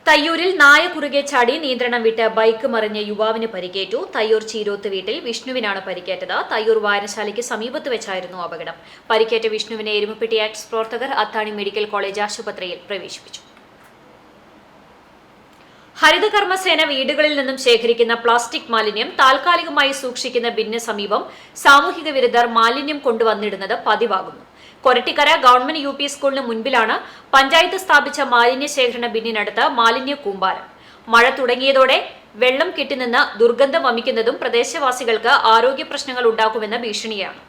തയ്യൂരിൽ നായ കുറുകെ ചാടി നിയന്ത്രണം വിട്ട് ബൈക്ക് മറിഞ്ഞ യുവാവിന് പരിക്കേറ്റു. തയ്യൂർ ചീരോത്ത് വീട്ടിൽ വിഷ്ണുവിനാണ് പരിക്കേറ്റത്. തയ്യൂർ വായനശാലയ്ക്ക് സമീപത്ത് വെച്ചായിരുന്നു അപകടം. പരിക്കേറ്റ വിഷ്ണുവിനെ എരുമപ്പെട്ടി ആക്ട്സ് പ്രവർത്തകർ അത്താണി മെഡിക്കൽ കോളേജ് ആശുപത്രിയിൽ പ്രവേശിപ്പിച്ചു. ഹരിതകർമ്മസേന വീടുകളിൽ നിന്നും ശേഖരിക്കുന്ന പ്ലാസ്റ്റിക് മാലിന്യം താൽക്കാലികമായി സൂക്ഷിക്കുന്ന ബിന്നിന് സമീപം സാമൂഹിക വിരുദ്ധർ മാലിന്യം കൊണ്ടുവന്നിടുന്നത് പതിവാകുന്നു. കൊരട്ടിക്കര ഗവൺമെന്റ് UP സ്കൂളിന് മുൻപിലാണ് പഞ്ചായത്ത് സ്ഥാപിച്ച മാലിന്യ ശേഖരണ ബിന്നിനടുത്ത് മാലിന്യ കൂമ്പാരം. മഴ തുടങ്ങിയതോടെ വെള്ളം കെട്ടിനിന്ന് ദുർഗന്ധം വമിക്കുന്നതും പ്രദേശവാസികൾക്ക് ആരോഗ്യ പ്രശ്നങ്ങൾ ഉണ്ടാക്കുമെന്ന ഭീഷണിയാണ്.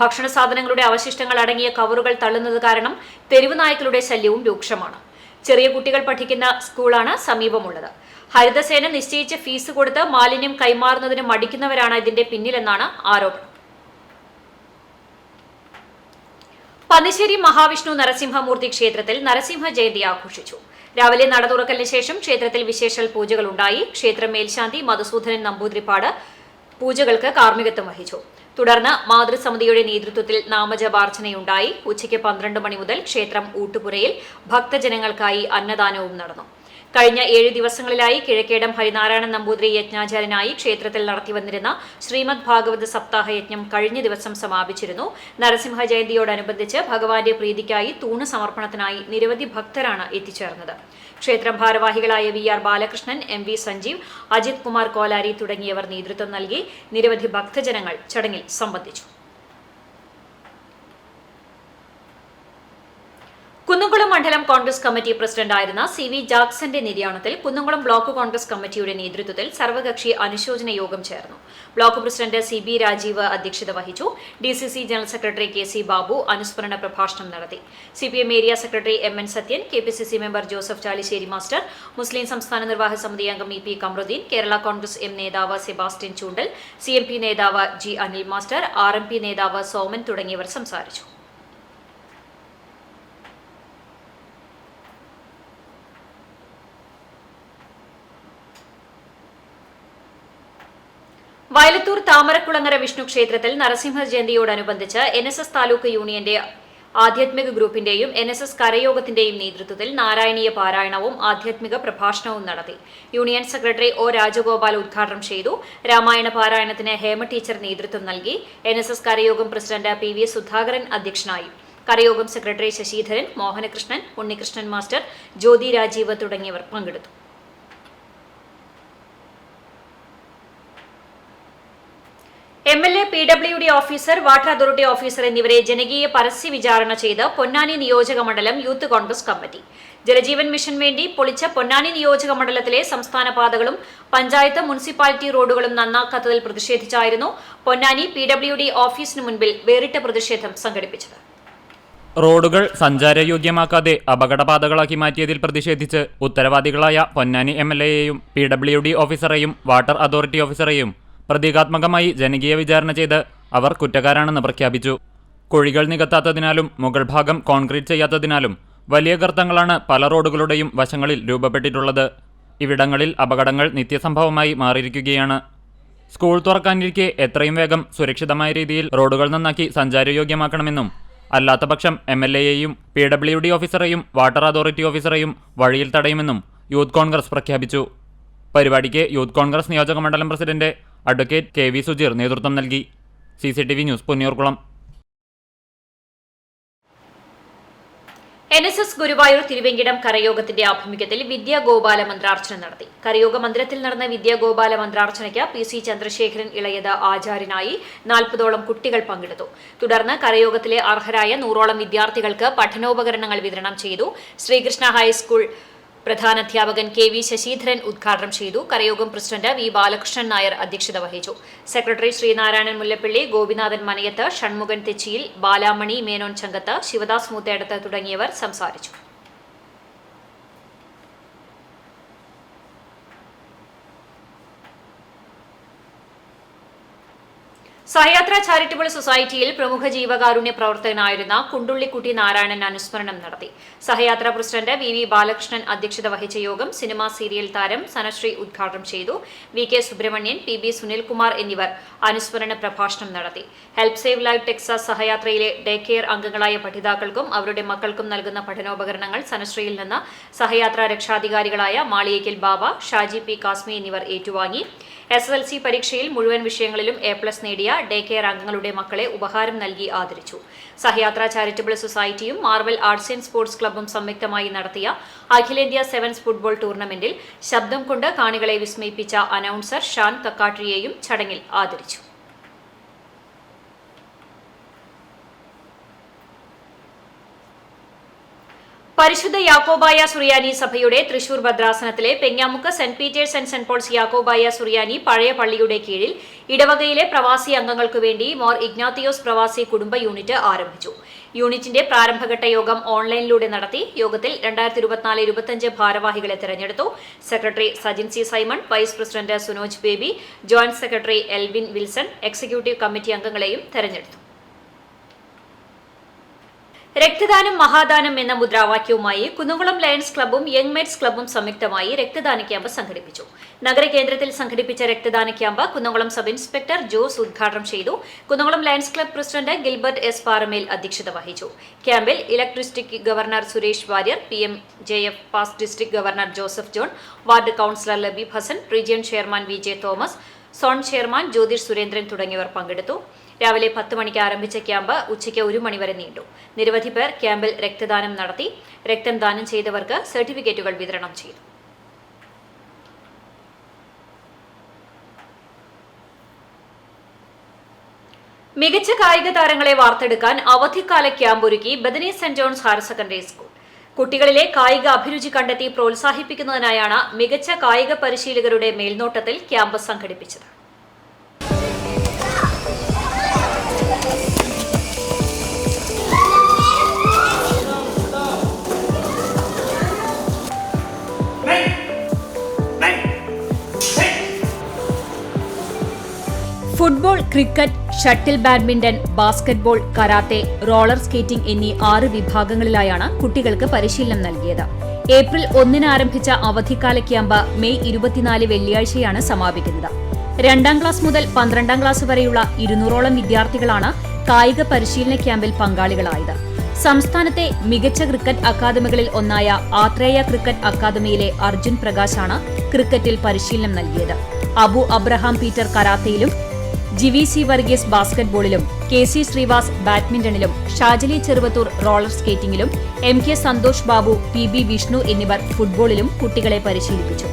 ഭക്ഷണ സാധനങ്ങളുടെ അവശിഷ്ടങ്ങൾ അടങ്ങിയ കവറുകൾ തള്ളുന്നത് കാരണം തെരുവ് നായ്ക്കളുടെ ശല്യവും രൂക്ഷമാണ്. ചെറിയ കുട്ടികൾ പഠിക്കുന്ന സ്കൂളാണ് സമീപമുള്ളത്. ഹരിതസേന നിശ്ചയിച്ച ഫീസ് കൊടുത്ത് മാലിന്യം കൈമാറുന്നതിന് മടിക്കുന്നവരാണ് ഇതിന്റെ പിന്നിലെന്നാണ് ആരോപണം. പന്നിശ്ശേരി മഹാവിഷ്ണു നരസിംഹമൂർത്തി ക്ഷേത്രത്തിൽ നരസിംഹ ജയന്തി ആഘോഷിച്ചു. രാവിലെ നട തുറക്കലിന് ശേഷം ക്ഷേത്രത്തിൽ വിശേഷാൽ പൂജകളുണ്ടായി. ക്ഷേത്രം മേൽശാന്തി മധുസൂദനൻ നമ്പൂതിരിപ്പാട് പൂജകൾക്ക് കാർമ്മികത്വം വഹിച്ചു. തുടർന്ന് മാതൃസമിതിയുടെ നേതൃത്വത്തിൽ നാമജപാർച്ചനയുണ്ടായി. ഉച്ചയ്ക്ക് 12 മണി മുതൽ ക്ഷേത്രം ഊട്ടുപുരയിൽ ഭക്തജനങ്ങൾക്കായി അന്നദാനവും നടന്നു. കഴിഞ്ഞ 7 ദിവസങ്ങളിലായി കിഴക്കേടം ഹരിനാരായണൻ നമ്പൂതിരി യജ്ഞാചാര്യനായി ക്ഷേത്രത്തിൽ നടത്തിവന്നിരുന്ന ശ്രീമദ് ഭാഗവത സപ്താഹ യജ്ഞം കഴിഞ്ഞ ദിവസം സമാപിച്ചിരുന്നു. നരസിംഹ ജയന്തിയോടനുബന്ധിച്ച് ഭഗവാന്റെ പ്രീതിക്കായി തൂണ് സമർപ്പണത്തിനായി നിരവധി ഭക്തരാണ് എത്തിച്ചേർന്നത്. ക്ഷേത്രം ഭാരവാഹികളായ VR ബാലകൃഷ്ണൻ, MV സഞ്ജീവ്, അജിത് കുമാർ കോലാരി തുടങ്ങിയവർ നേതൃത്വം നൽകി. നിരവധി ഭക്തജനങ്ങൾ ചടങ്ങിൽ സംബന്ധിച്ചു. കുന്നംകുളം മണ്ഡലം കോൺഗ്രസ് കമ്മിറ്റി പ്രസിഡന്റായിരുന്ന CV ജാക്സന്റെ നിര്യാണത്തിൽ കുന്നംകുളം ബ്ലോക്ക് കോൺഗ്രസ് കമ്മിറ്റിയുടെ നേതൃത്വത്തിൽ സർവകക്ഷി അനുശോചന യോഗം ചേർന്നു. ബ്ലോക്ക് പ്രസിഡന്റ് CB രാജീവ് അധ്യക്ഷത വഹിച്ചു. DCC general secretary KC Babu അനുസ്മരണ പ്രഭാഷണം നടത്തി. CPM area secretary MN Sathyan, KPCC member Joseph Chalissery master, Muslim സംസ്ഥാന നിർവാഹക സമിതി അംഗം EP കമറുദ്ദീൻ, കേരള കോൺഗ്രസ് M നേതാവ് സെബാസ്റ്റ്യൻ ചൂണ്ടൽ, CMP നേതാവ് G അനിൽ മാസ്റ്റർ, RMP നേതാവ് സോമൻ തുടങ്ങിയവർ സംസാരിച്ചു. വയലത്തൂർ താമരക്കുളങ്ങര വിഷ്ണു ക്ഷേത്രത്തിൽ നരസിംഹ ജയന്തിയോടനുബന്ധിച്ച് NSS താലൂക്ക് യൂണിയന്റെ ആധ്യാത്മിക ഗ്രൂപ്പിന്റെയും NSS കരയോഗത്തിന്റെയും നേതൃത്വത്തിൽ നാരായണീയ പാരായണവും ആധ്യാത്മിക പ്രഭാഷണവും നടത്തി. യൂണിയൻ സെക്രട്ടറി O രാജഗോപാൽ ഉദ്ഘാടനം ചെയ്തു. രാമായണ പാരായണത്തിന് ഹേമ ടീച്ചർ നേതൃത്വം നൽകി. NSS കരയോഗം പ്രസിഡന്റ് PV സുധാകരൻ അധ്യക്ഷനായി. കരയോഗം സെക്രട്ടറി ശശിധരൻ, മോഹനകൃഷ്ണൻ, ഉണ്ണികൃഷ്ണൻ മാസ്റ്റർ, ജ്യോതി രാജീവ് തുടങ്ങിയവർ പങ്കെടുത്തു. MLA, PWD officer, water authority officer എന്നിവരെ ജനകീയ പരസ്യ വിചാരണ ചെയ്ത് പൊന്നാനി നിയോജക മണ്ഡലം youth Congress committee. Jal Jeevan mission വേണ്ടി പൊളിച്ച പൊന്നാനി നിയോജക മണ്ഡലത്തിലെ സംസ്ഥാന പാതകളും പഞ്ചായത്ത് മുനിസിപ്പാലിറ്റി റോഡുകളും നന്നാക്കാത്തതിൽ പ്രതിഷേധിച്ചായിരുന്നു പൊന്നാനി PWD ഓഫീസിന് മുൻപിൽ വേറിട്ട പ്രതിഷേധം സംഘടിപ്പിച്ചത്. റോഡുകൾ സഞ്ചാരയോഗ്യമാക്കാതെ അപകടപാതകളാക്കി മാറ്റിയതിൽ പ്രതിഷേധിച്ച് ഉത്തരവാദികളായ പൊന്നാനി MLAയെയും PWD ഓഫീസറെയും വാട്ടർ അതോറിറ്റി ഓഫീസറെയും പ്രതീകാത്മകമായി ജനകീയ വിചാരണ ചെയ്ത് അവർ കുറ്റക്കാരാണെന്ന് പ്രഖ്യാപിച്ചു. കുഴികൾ നികത്താത്തതിനാലും മുകൾ ഭാഗം കോൺക്രീറ്റ് ചെയ്യാത്തതിനാലും വലിയ ഗർത്തങ്ങളാണ് പല റോഡുകളുടെയും വശങ്ങളിൽ രൂപപ്പെട്ടിട്ടുള്ളത്. ഇവിടങ്ങളിൽ അപകടങ്ങൾ നിത്യസംഭവമായി മാറിയിരിക്കുകയാണ്. സ്കൂൾ തുറക്കാനിരിക്കെ എത്രയും വേഗം സുരക്ഷിതമായ രീതിയിൽ റോഡുകൾ നന്നാക്കി സഞ്ചാരയോഗ്യമാക്കണമെന്നും അല്ലാത്തപക്ഷം MLAയെയും PWD ഓഫീസറെയും വാട്ടർ അതോറിറ്റി ഓഫീസറെയും വഴിയിൽ തടയുമെന്നും യൂത്ത് കോൺഗ്രസ് പ്രഖ്യാപിച്ചു. പരിപാടിക്ക് യൂത്ത് കോൺഗ്രസ് നിയോജക മണ്ഡലം പ്രസിഡന്റ് അഡ്വക്കേറ്റ് KV സുജീർ നേതൃത്വം നൽകി. CCTV news, Ponniyoorkulam. NSS Guruvayur Thiruvenkitam കരയോഗത്തിന്റെ ആഭിമുഖ്യത്തിൽ വിദ്യാഗോപാല മന്ത്രാർച്ചന നടത്തി. കരയോഗ മന്ദിരത്തിൽ നടന്ന വിദ്യാഗോപാല മന്ത്രാർച്ചനയ്ക്ക് PC ചന്ദ്രശേഖരൻ ഇളയത് ആചാര്യനായി 40ഓളം കുട്ടികൾ പങ്കെടുത്തു. തുടർന്ന് കരയോഗത്തിലെ അർഹരായ 100ഓളം വിദ്യാർത്ഥികൾക്ക് പഠനോപകരണങ്ങൾ വിതരണം ചെയ്തു. ശ്രീകൃഷ്ണ ഹൈസ്കൂൾ പ്രധാനാധ്യാപകൻ KV ശശിധരൻ ഉദ്ഘാടനം ചെയ്തു. കരയോഗം പ്രസിഡന്റ് V ബാലകൃഷ്ണൻ നായർ അധ്യക്ഷത വഹിച്ചു. സെക്രട്ടറി ശ്രീനാരായണൻ മുല്ലപ്പള്ളി, ഗോപിനാഥൻ മനയത്ത്, ഷൺമുഖൻ തെച്ചിയിൽ, ബാലാമണി മേനോൻ ചങ്കത്ത്, ശിവദാസ് മൂത്തേടത്ത് തുടങ്ങിയവർ സംസാരിച്ചു. സഹയാത്ര ചാരിറ്റബിൾ സൊസൈറ്റിയിൽ പ്രമുഖ ജീവകാരുണ്യ പ്രവർത്തകനായിരുന്ന കുണ്ടുള്ളിക്കുട്ടി നാരായണൻ അനുസ്മരണം നടത്തി. സഹയാത്ര പ്രസിഡന്റ് VV ബാലകൃഷ്ണൻ അധ്യക്ഷത വഹിച്ച യോഗം സിനിമാ സീരിയൽ താരം സനശ്രീ ഉദ്ഘാടനം ചെയ്തു. VK സുബ്രഹ്മണ്യൻ, PB സുനിൽകുമാർ എന്നിവർ അനുസ്മരണ പ്രഭാഷണം നടത്തി. ഹെൽപ്പ് സേവ് ലൈഫ് ടെക്സാസ് സഹയാത്രയിലെ ഡേ കെയർ അംഗങ്ങളായ പഠിതാക്കൾക്കും അവരുടെ മക്കൾക്കും നൽകുന്ന പഠനോപകരണങ്ങൾ സനശ്രീയിൽ നിന്ന് സഹയാത്ര രക്ഷാധികാരികളായ മാളിയേക്കൽ ബാബ, ഷാജി P കാസ്മി എന്നിവർ ഏറ്റുവാങ്ങി. SSLC പരീക്ഷയിൽ മുഴുവൻ വിഷയങ്ങളിലും A+ നേടിയ ഡേ കെയർ അംഗങ്ങളുടെ മക്കളെ ഉപഹാരം നൽകി ആദരിച്ചു. സഹയാത്ര ചാരിറ്റബിൾ സൊസൈറ്റിയും മാർവൽ ആർട്സ് ആൻഡ് സ്പോർട്സ് ക്ലബ്ബും സംയുക്തമായി നടത്തിയ അഖിലേന്ത്യാ സെവൻസ് ഫുട്ബോൾ ടൂർണമെന്റിൽ ശബ്ദം കൊണ്ട് കാണികളെ വിസ്മയിപ്പിച്ച അനൗൺസർ ഷാൻ തക്കാട്രിയെയും ചടങ്ങിൽ ആദരിച്ചു. പരിശുദ്ധ യാക്കോബായ സുറിയാനി സഭയുടെ തൃശൂർ ഭദ്രാസനത്തിലെ Penjamukku Saint Peter's and Saint Paul's യാക്കോബായ സുറിയാനി പഴയ പള്ളിയുടെ കീഴിൽ ഇടവകയിലെ പ്രവാസി അംഗങ്ങൾക്കു വേണ്ടി മോർ ഇഗ്നാത്തിയോസ് പ്രവാസി കുടുംബ യൂണിറ്റ് ആരംഭിച്ചു. യൂണിറ്റിന്റെ പ്രാരംഭഘട്ട യോഗം ഓൺലൈനിലൂടെ നടത്തി. യോഗത്തിൽ 2024-25 ഭാരവാഹികളെ തെരഞ്ഞെടുത്തു. Secretary Sajin C Simon, vice president Sunoj Baby, joint secretary Elvin Wilson, executive committee അംഗങ്ങളെയും തെരഞ്ഞെടുത്തു. രക്തദാനം മഹാദാനം എന്ന മുദ്രാവാക്യവുമായി കുന്നംകുളം ലയൺസ് ക്ലബ്ബും യങ് മെറ്റ്സ് ക്ലബ്ബും സംയുക്തമായി രക്തദാന ക്യാമ്പ് സംഘടിപ്പിച്ചു. നഗരകേന്ദ്രത്തിൽ സംഘടിപ്പിച്ച രക്തദാന camp Kunnamkulam sub inspector Jose ഉദ്ഘാടനം ചെയ്തു. Kunnamkulam Lions club president Gilbert S Paramel അധ്യക്ഷത വഹിച്ചു. ക്യാമ്പിൽ elect district governor Suresh Warrier, PMJF past district governor Joseph John, ward councillor Labeeb Hasan, region chairman VJ Thomas, zone chairman Jyothish Surendran തുടങ്ങിയവർ പങ്കെടുത്തു. രാവിലെ 10 മണിക്ക് ആരംഭിച്ച ക്യാമ്പ് ഉച്ചയ്ക്ക് 1 മണി വരെ നീണ്ടു. നിരവധി പേർ ക്യാമ്പിൽ രക്തദാനം നടത്തി. രക്തം ദാനം ചെയ്തവർക്ക് സർട്ടിഫിക്കറ്റുകൾ വിതരണം ചെയ്തു. മികച്ച കായിക താരങ്ങളെ വാർത്തെടുക്കാൻ അവധിക്കാല ക്യാമ്പ് ഒരുക്കി Bethany Saint John's higher secondary school. കുട്ടികളിലെ കായിക അഭിരുചി കണ്ടെത്തി പ്രോത്സാഹിപ്പിക്കുന്നതിനായാണ് മികച്ച കായിക പരിശീലകരുടെ മേൽനോട്ടത്തിൽ ക്യാമ്പ് സംഘടിപ്പിച്ചത്. Football, cricket, shuttle badminton, basketball, karate, roller skating എന്നീ 6 വിഭാഗങ്ങളിലായാണ് കുട്ടികൾക്ക് പരിശീലനം നൽകിയത്. ഏപ്രിൽ 1 ആരംഭിച്ച അവധിക്കാല ക്യാമ്പ് മെയ് 24 വെള്ളിയാഴ്ചയാണ് സമാപിക്കുന്നത്. 2ാം ക്ലാസ് മുതൽ 12ാം ക്ലാസ് വരെയുള്ള 200ഓളം വിദ്യാർത്ഥികളാണ് കായിക പരിശീലന ക്യാമ്പിൽ പങ്കാളികളായത്. സംസ്ഥാനത്തെ മികച്ച ക്രിക്കറ്റ് അക്കാദമികളിൽ ഒന്നായ ആത്രേയ ക്രിക്കറ്റ് അക്കാദമിയിലെ അർജുൻ പ്രകാശാണ് ക്രിക്കറ്റിൽ പരിശീലനം നൽകിയത്. അബു അബ്രഹാം പീറ്റർ കരാത്തയിലും, GVC വർഗീസ് ബാസ്കറ്റ്ബോളിലും, KC ശ്രീവാസ് ബാഡ്മിന്റണിലും, ഷാജലി ചെറുവത്തൂർ റോളർ സ്കേറ്റിംഗിലും, MK സന്തോഷ് ബാബു, PB വിഷ്ണു എന്നിവർ ഫുട്ബോളിലും കുട്ടികളെ പരിശീലിപ്പിച്ചു.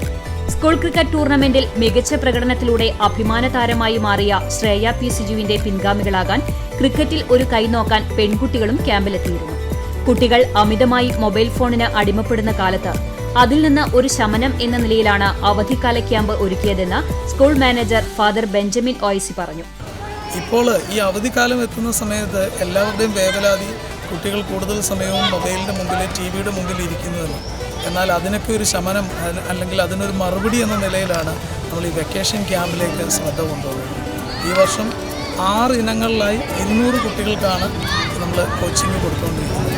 സ്കൂൾ ക്രിക്കറ്റ് ടൂർണമെന്റിൽ മികച്ച പ്രകടനത്തിലൂടെ അഭിമാന താരമായി മാറിയ ശ്രേയ P. സിജുവിന്റെ പിൻഗാമികളാകാൻ ക്രിക്കറ്റിൽ ഒരു കൈനോക്കാൻ പെൺകുട്ടികളും ക്യാമ്പിലെത്തിയിരുന്നു. കുട്ടികൾ അമിതമായി മൊബൈൽ ഫോണിന് അടിമപ്പെടുന്ന കാലത്ത് അതിൽ നിന്ന് ഒരു ശമനം എന്ന നിലയിലാണ് അവധിക്കാല ക്യാമ്പ് ഒരുക്കിയതെന്ന് സ്കൂൾ മാനേജർ ഫാദർ ബെഞ്ചമിൻ ഓയ്സി പറഞ്ഞു. ഇപ്പോൾ ഈ അവധിക്കാലം എത്തുന്ന സമയത്ത് എല്ലാവരുടെയും വേവലാതി കുട്ടികൾ കൂടുതൽ സമയവും മൊബൈലിൻ്റെ മുമ്പിൽ, TV-യുടെ മുമ്പിൽ ഇരിക്കുന്നതെന്ന്. എന്നാൽ അതിനൊക്കെ ഒരു ശമനം അല്ലെങ്കിൽ അതിനൊരു മറുപടി എന്ന നിലയിലാണ് നമ്മൾ ഈ വെക്കേഷൻ ക്യാമ്പിലേക്ക് ശ്രദ്ധ കൊണ്ടുപോകുന്നത്. ഈ വർഷം 6 ഇനങ്ങളിലായി 200 കുട്ടികൾക്കാണ് നമ്മൾ കോച്ചിങ് കൊടുത്തുകൊണ്ടിരിക്കുന്നത്.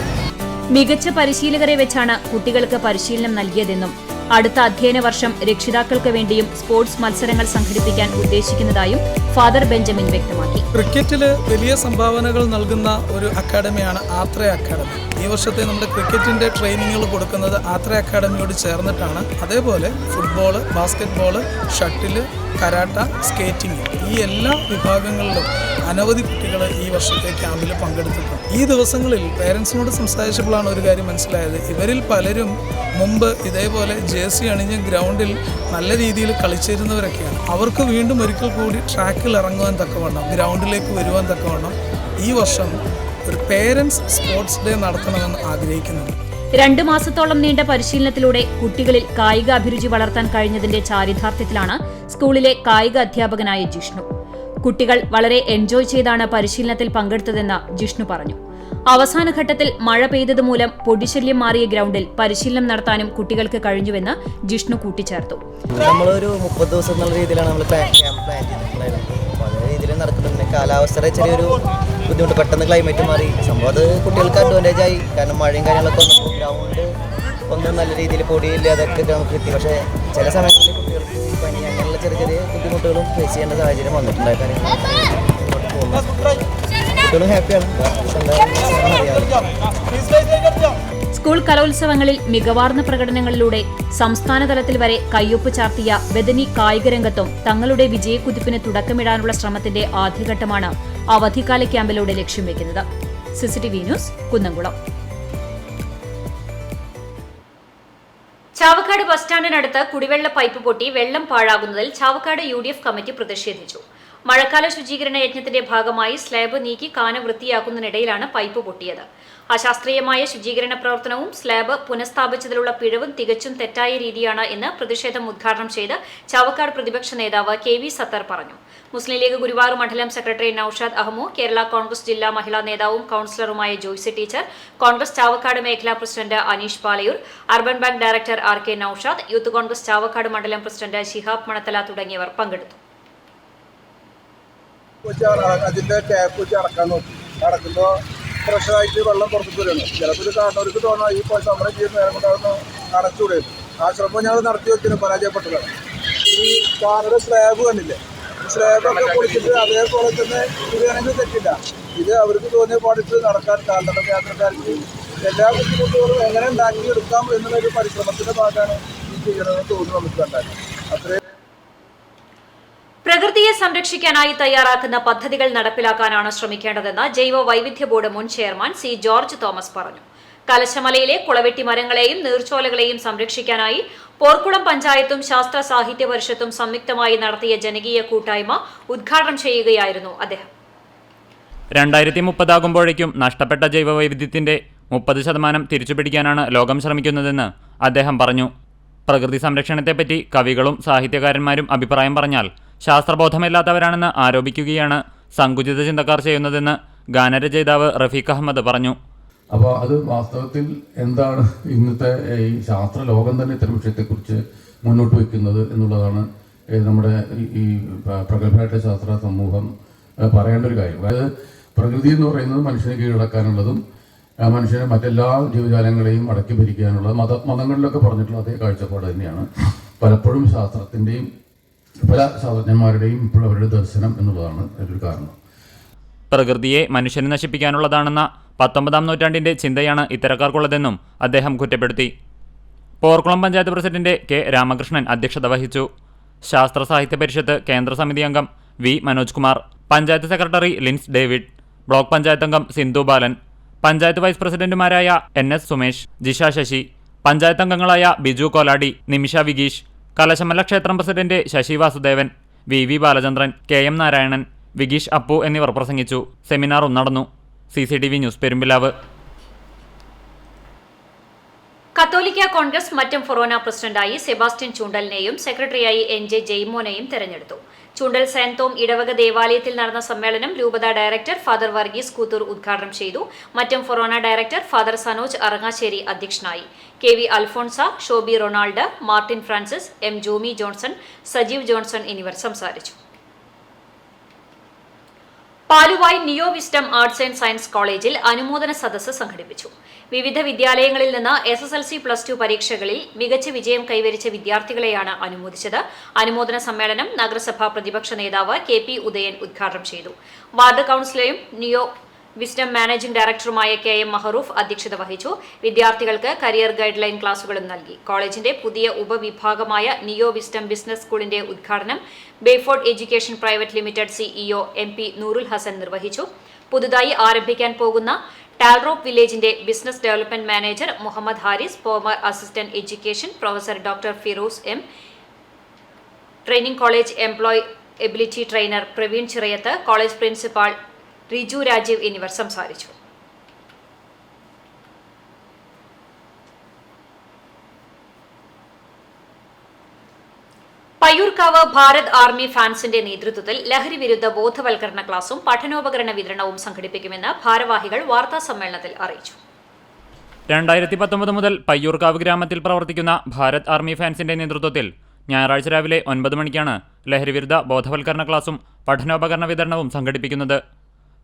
മികച്ച പരിശീലകരെ വെച്ചാണ് കുട്ടികൾക്ക് പരിശീലനം നൽകിയതെന്നും അടുത്ത അധ്യയന വർഷം രക്ഷിതാക്കൾക്ക് വേണ്ടിയും സ്പോർട്സ് മത്സരങ്ങൾ സംഘടിപ്പിക്കാൻ ഉദ്ദേശിക്കുന്നതായും ഫാദർ ബെഞ്ചമിൻ വ്യക്തമാക്കി. ക്രിക്കറ്റിൽ വലിയ സംഭാവനകൾ നൽകുന്ന ഒരു അക്കാഡമിയാണ് ആത്രേ അക്കാഡമി. ഈ വർഷത്തെ നമ്മുടെ ക്രിക്കറ്റിൻ്റെ ട്രെയിനിങ്ങുകൾ കൊടുക്കുന്നത് ആത്രേ അക്കാഡമിയോട് ചേർന്നിട്ടാണ്. അതേപോലെ football, basketball, shuttle, karate, skating ഈ എല്ലാ വിഭാഗങ്ങളിലും അനവധി കുട്ടികൾ ഈ വർഷത്തെ ക്യാമ്പിൽ പങ്കെടുത്തിട്ടുണ്ട്. ഈ ദിവസങ്ങളിൽ പേരൻസിനോട് സംസാരിച്ചപ്പോഴാണ് ഒരു കാര്യം മനസ്സിലായത്. ഇവരിൽ പലരും മുമ്പ് ഇതേപോലെ ജേഴ്സി അണിഞ്ഞ് ഗ്രൗണ്ടിൽ നല്ല രീതിയിൽ കളിച്ചിരുന്നവരൊക്കെയാണ്. അവർക്ക് വീണ്ടും ഒരിക്കൽ കൂടി ട്രാക്കിൽ ഇറങ്ങുവാൻ തക്കവണ്ണം, ഗ്രൗണ്ടിലേക്ക് വരുവാൻ തക്കവണ്ണം ഈ വർഷം ഒരു പേരൻസ് സ്പോർട്സ് ഡേ നടത്തണമെന്ന് ആഗ്രഹിക്കുന്നുണ്ട്. 2 മാസത്തോളം നീണ്ട പരിശീലനത്തിലൂടെ കുട്ടികളിൽ കായിക അഭിരുചി വളർത്താൻ കഴിഞ്ഞതിന്റെ ചാരിതാർത്ഥ്യത്തിലാണ് സ്കൂളിലെ കായിക അധ്യാപകനായ ജിഷ്ണു. കുട്ടികൾ വളരെ എൻജോയ് ചെയ്താണ് പരിശീലനത്തിൽ പങ്കെടുത്തതെന്ന് ജിഷ്ണു പറഞ്ഞു. അവസാന ഘട്ടത്തിൽ മഴ പെയ്തതുമൂലം പൊടിശല്യം മാറിയ ഗ്രൗണ്ടിൽ പരിശീലനം നടത്താനും കുട്ടികൾക്ക് കഴിഞ്ഞുവെന്ന് ജിഷ്ണു കൂട്ടിച്ചേർത്തു. നമ്മളൊരു 30 ദിവസം എന്നുള്ള രീതിയിലാണ് നമ്മൾ ക്യാമ്പ് പ്ലാൻ ചെയ്തിട്ടുണ്ടായിരുന്നത്. പല രീതിയിൽ നടക്കുന്നുണ്ട്. കാലാവസ്ഥയുടെ ചെറിയൊരു ബുദ്ധിമുട്ട്, പെട്ടെന്ന് ക്ലൈമറ്റ് മാറി. സംഭവം അത് കുട്ടികൾക്ക് അഡ്വാൻറ്റേജ് ആയി. കാരണം മഴയും കാര്യങ്ങളൊക്കെ വന്നപ്പോൾ ഗ്രൗണ്ട് ഒന്ന് നല്ല രീതിയിൽ പൊടിയില്ല, അതൊക്കെ നമുക്ക് കിട്ടി. പക്ഷേ ചില സമയങ്ങളിൽ കുട്ടികൾക്ക് പനി അങ്ങനെയുള്ള ചെറിയ ചെറിയ ബുദ്ധിമുട്ടുകളും ഫേസ് ചെയ്യേണ്ട സാഹചര്യം വന്നിട്ടുണ്ടായ കാര്യങ്ങൾ കുട്ടികളും ഹാപ്പിയാണ്. സ്കൂൾ കലോത്സവങ്ങളിൽ മികവാർന്ന പ്രകടനങ്ങളിലൂടെ സംസ്ഥാന തലത്തിൽ വരെ കയ്യൊപ്പ് ചാർത്തിയ ബദനി കായിക രംഗത്തും തങ്ങളുടെ വിജയക്കുതിപ്പിന് തുടക്കമിടാനുള്ള ശ്രമത്തിന്റെ ആദ്യഘട്ടമാണ് അവധിക്കാല ക്യാമ്പിലൂടെ ലക്ഷ്യം വെക്കുന്നത്. CCTV news, Kunnamkulam. Chavakkad bus സ്റ്റാൻഡിനടുത്ത് കുടിവെള്ള പൈപ്പ് പൊട്ടി വെള്ളം പാഴാകുന്നതിൽ ചാവക്കാട് UDF കമ്മിറ്റി പ്രതിഷേധിച്ചു. മഴക്കാല ശുചീകരണ യജ്ഞത്തിന്റെ ഭാഗമായി സ്ലാബ് നീക്കി കാന വൃത്തിയാക്കുന്നതിനിടയിലാണ് പൈപ്പ് പൊട്ടിയത്. അശാസ്ത്രീയമായ ശുചീകരണ പ്രവർത്തനവും സ്ലാബ് പുനഃസ്ഥാപിച്ചതിലുള്ള പിഴവും തികച്ചും തെറ്റായ രീതിയാണ് എന്ന് പ്രതിഷേധം ഉദ്ഘാടനം ചെയ്ത് ചാവക്കാട് പ്രതിപക്ഷ നേതാവ് KV സത്തർ പറഞ്ഞു. മുസ്ലിം ലീഗ് ഗുരുവായൂർ മണ്ഡലം സെക്രട്ടറി നൌഷാദ് അഹമ്മു, കേരള കോൺഗ്രസ് ജില്ലാ മഹിളാ നേതാവും കൌൺസിലറുമായ ജോയ്സി ടീച്ചർ, കോൺഗ്രസ് ചാവക്കാട് മേഖലാ president Aneesh Palayoor, urban bank director RK Noushad, youth Congress Chavakkad മണ്ഡലം പ്രസിഡന്റ് ശിഹാബ് മണത്തല തുടങ്ങിയവർ പങ്കെടുത്തു. അതിന്റെ ടാപ്പ് വെച്ച് അടക്കാൻ നോക്കി. അടക്കുമ്പോൾ ഫ്രഷായിട്ട് വെള്ളം പുറത്തേക്ക് വരുന്നു. ചിലപ്പോൾ കാണുന്നവർക്ക് തോന്നാം ഈ സമരം ചെയ്യുന്ന നേരം കൊണ്ട് അതൊന്ന് അടച്ചുകൂടെ. ആ ശ്രമം ഞങ്ങൾ നടത്തി വെച്ചിട്ട് പരാജയപ്പെട്ടതാണ്. ഈ കാറിന്റെ സ്ലാബ് കണ്ടില്ലേ, സ്ലാബൊക്കെ പൊളിച്ചിട്ട് അതേപോലെ തന്നെ ഇതാണെങ്കിൽ തെറ്റില്ല. ഇത് അവർക്ക് തോന്നിയ പാടിച്ച് നടക്കാൻ കാൽനട യാത്രക്കാർക്ക് എല്ലാ ബുദ്ധിമുട്ടുകളും എങ്ങനെ ഉണ്ടാക്കിയെടുക്കാം എന്നുള്ളൊരു പരിശ്രമത്തിന്റെ ഭാഗമാണ് ഈ ചെയ്യണമെന്ന് തോന്നുന്നു. നമുക്ക് കണ്ടാൽ അത്രയും പ്രകൃതിയെ സംരക്ഷിക്കാനായി തയ്യാറാക്കുന്ന പദ്ധതികൾ നടപ്പിലാക്കാനാണ് ശ്രമിക്കേണ്ടതെന്ന് ജൈവ വൈവിധ്യ ബോർഡ് മുൻ ചെയർമാൻ C. ജോർജ് തോമസ് പറഞ്ഞു. കലശമലയിലെ കുളവെട്ടി മരങ്ങളെയും നീർച്ചോലകളെയും സംരക്ഷിക്കാനായി പോർക്കുളം പഞ്ചായത്തും ശാസ്ത്ര സാഹിത്യ പരിഷത്തും സംയുക്തമായി നടത്തിയ ജനകീയ കൂട്ടായ്മ ഉദ്ഘാടനം ചെയ്യുകയായിരുന്നു അദ്ദേഹം. 2030 ആകുമ്പോഴേക്കും നഷ്ടപ്പെട്ട ജൈവവൈവിധ്യത്തിന്റെ 30% തിരിച്ചുപിടിക്കാനാണ് ലോകം ശ്രമിക്കുന്നതെന്ന് അദ്ദേഹം പറഞ്ഞു. പ്രകൃതി സംരക്ഷണത്തെപ്പറ്റി കവികളും സാഹിത്യകാരന്മാരും അഭിപ്രായം പറഞ്ഞാൽ ശാസ്ത്രബോധമില്ലാത്തവരാണെന്ന് ആരോപിക്കുകയാണ് സങ്കുചിത ചിന്തക്കാർ ചെയ്യുന്നതെന്ന് ഗാനരചയിതാവ് റഫീഖ് അഹമ്മദ് പറഞ്ഞു. അപ്പോൾ അത് വാസ്തവത്തിൽ എന്താണ് ഇന്നത്തെ ഈ ശാസ്ത്ര ലോകം തന്നെ ഇത്തരം വിഷയത്തെക്കുറിച്ച് മുന്നോട്ട് വയ്ക്കുന്നത് എന്നുള്ളതാണ് നമ്മുടെ ഈ പ്രഗത്ഭരായിട്ടുള്ള ശാസ്ത്ര സമൂഹം പറയേണ്ട ഒരു കാര്യം. അതായത് പ്രകൃതി എന്ന് പറയുന്നത് മനുഷ്യനെ കീഴടക്കാനുള്ളതും മനുഷ്യനെ മറ്റെല്ലാ ജീവജാലങ്ങളെയും അടക്കി ഭരിക്കാനുള്ള മതങ്ങളിലൊക്കെ പറഞ്ഞിട്ടുള്ള അതേ കാഴ്ചപ്പാട് തന്നെയാണ് പലപ്പോഴും ശാസ്ത്രത്തിൻ്റെയും പല ശാസ്ത്രജ്ഞന്മാരുടെയും ഇപ്പോൾ അവരുടെ ദർശനം എന്നുള്ളതാണ് അതിലൊരു കാരണം. പ്രകൃതിയെ മനുഷ്യന് നശിപ്പിക്കാനുള്ളതാണെന്ന 19-ാം നൂറ്റാണ്ടിന്റെ ചിന്തയാണ് ഇത്തരക്കാർക്കുള്ളതെന്നും അദ്ദേഹം കുറ്റപ്പെടുത്തി. പോർക്കുളം പഞ്ചായത്ത് പ്രസിഡന്റ് കെ രാമകൃഷ്ണൻ അധ്യക്ഷത വഹിച്ചു. ശാസ്ത്ര സാഹിത്യ പരിഷത്ത് കേന്ദ്ര സമിതി അംഗം V Manoj Kumar, panchayat secretary Lins David, block panchayat അംഗം സിന്ധു ബാലൻ, പഞ്ചായത്ത് വൈസ് പ്രസിഡന്റുമാരായ NS സുമേഷ്, ജിഷ ശശി, പഞ്ചായത്ത് അംഗങ്ങളായ ബിജു കോലാടി, നിമിഷ വിഗീഷ്, കലശമല്ല ക്ഷേത്രം president Sasi Vasudevan, VV Balachandran, KM Narayanan, Vigeesh Appu എന്നിവർ പ്രസംഗിച്ചു. സെമിനാറും നടന്നു. CCTV news Perumpilavu. Catholic Congress Mattam ഫൊറോന പ്രസിഡന്റായി സെബാസ്റ്റ്യൻ ചൂണ്ടലിനെയും സെക്രട്ടറിയായി NJ ജെയ്മോനെയും തെരഞ്ഞെടുത്തു. ചൂണ്ടൽ സെന്റ് തോം ഇടവക ദേവാലയത്തിൽ നടന്ന സമ്മേളനം രൂപത ഡയറക്ടർ ഫാദർ വർഗീസ് കൂത്തൂർ ഉദ്ഘാടനം ചെയ്തു. Mattam forane director father Sanoj Arangassery അധ്യക്ഷനായി. KV Alphonsa, Shobi Ronald, Martin Francis, M Jomy Johnson, Sajeev Johnson എന്നിവർ സംസാരിച്ചു. Paluvai neo wisdom arts and science കോളേജിൽ അനുമോദന സദസ്സ് സംഘടിപ്പിച്ചു. വിവിധ വിദ്യാലയങ്ങളിൽ നിന്ന് SSLC +2 പരീക്ഷകളിൽ മികച്ച വിജയം കൈവരിച്ച വിദ്യാർത്ഥികളെയാണ് അനുമോദിച്ചത്. അനുമോദന സമ്മേളനം നഗരസഭാ പ്രതിപക്ഷ നേതാവ് KP ഉദയൻ ഉദ്ഘാടനം ചെയ്തു. വാർഡ് കൌൺസിലറും നിയോ വിസ്ഡം മാനേജിംഗ് ഡയറക്ടറുമായ KM മഹറൂഫ് അധ്യക്ഷത വഹിച്ചു. വിദ്യാർത്ഥികൾക്ക് കരിയർ ഗൈഡ് ലൈൻ ക്ലാസുകളും നൽകി. കോളേജിന്റെ പുതിയ ഉപവിഭാഗമായ നിയോ വിസ്ഡം ബിസിനസ് സ്കൂളിന്റെ ഉദ്ഘാടനം Bayford education private limited CEO MP Noorul Hasan നിർവഹിച്ചു. പുതുതായി ആരംഭിക്കാൻ പോകുന്ന ടാൽറോപ്പ് വില്ലേജിന്റെ business development manager Muhammad Haris, former assistant education professor doctor Firoz M, training college employability trainer Praveen Chirayath, college principal Riju Rajeev എന്നിവർ സംസാരിച്ചു. പയ്യൂർക്കാവ് ഭാരത് ആർമി ഫാൻസിന്റെ നേതൃത്വത്തിൽ ലഹരി വിരുദ്ധ ബോധവൽക്കരണ ക്ലാസും പഠനോപകരണ വിതരണവും സംഘടിപ്പിക്കുമെന്ന് ഭാരവാഹികൾ വാർത്താസമ്മേളനത്തിൽ അറിയിച്ചു. 2019 മുതൽ പയ്യൂർക്കാവ് ഗ്രാമത്തിൽ പ്രവർത്തിക്കുന്ന ഭാരത് ആർമി ഫാൻസിന്റെ നേതൃത്വത്തിൽ ഞായറാഴ്ച രാവിലെ 9 മണിക്കാണ് ലഹരിവിരുദ്ധ ബോധവൽക്കരണ ക്ലാസും പഠനോപകരണ വിതരണവും സംഘടിപ്പിക്കുന്നത്.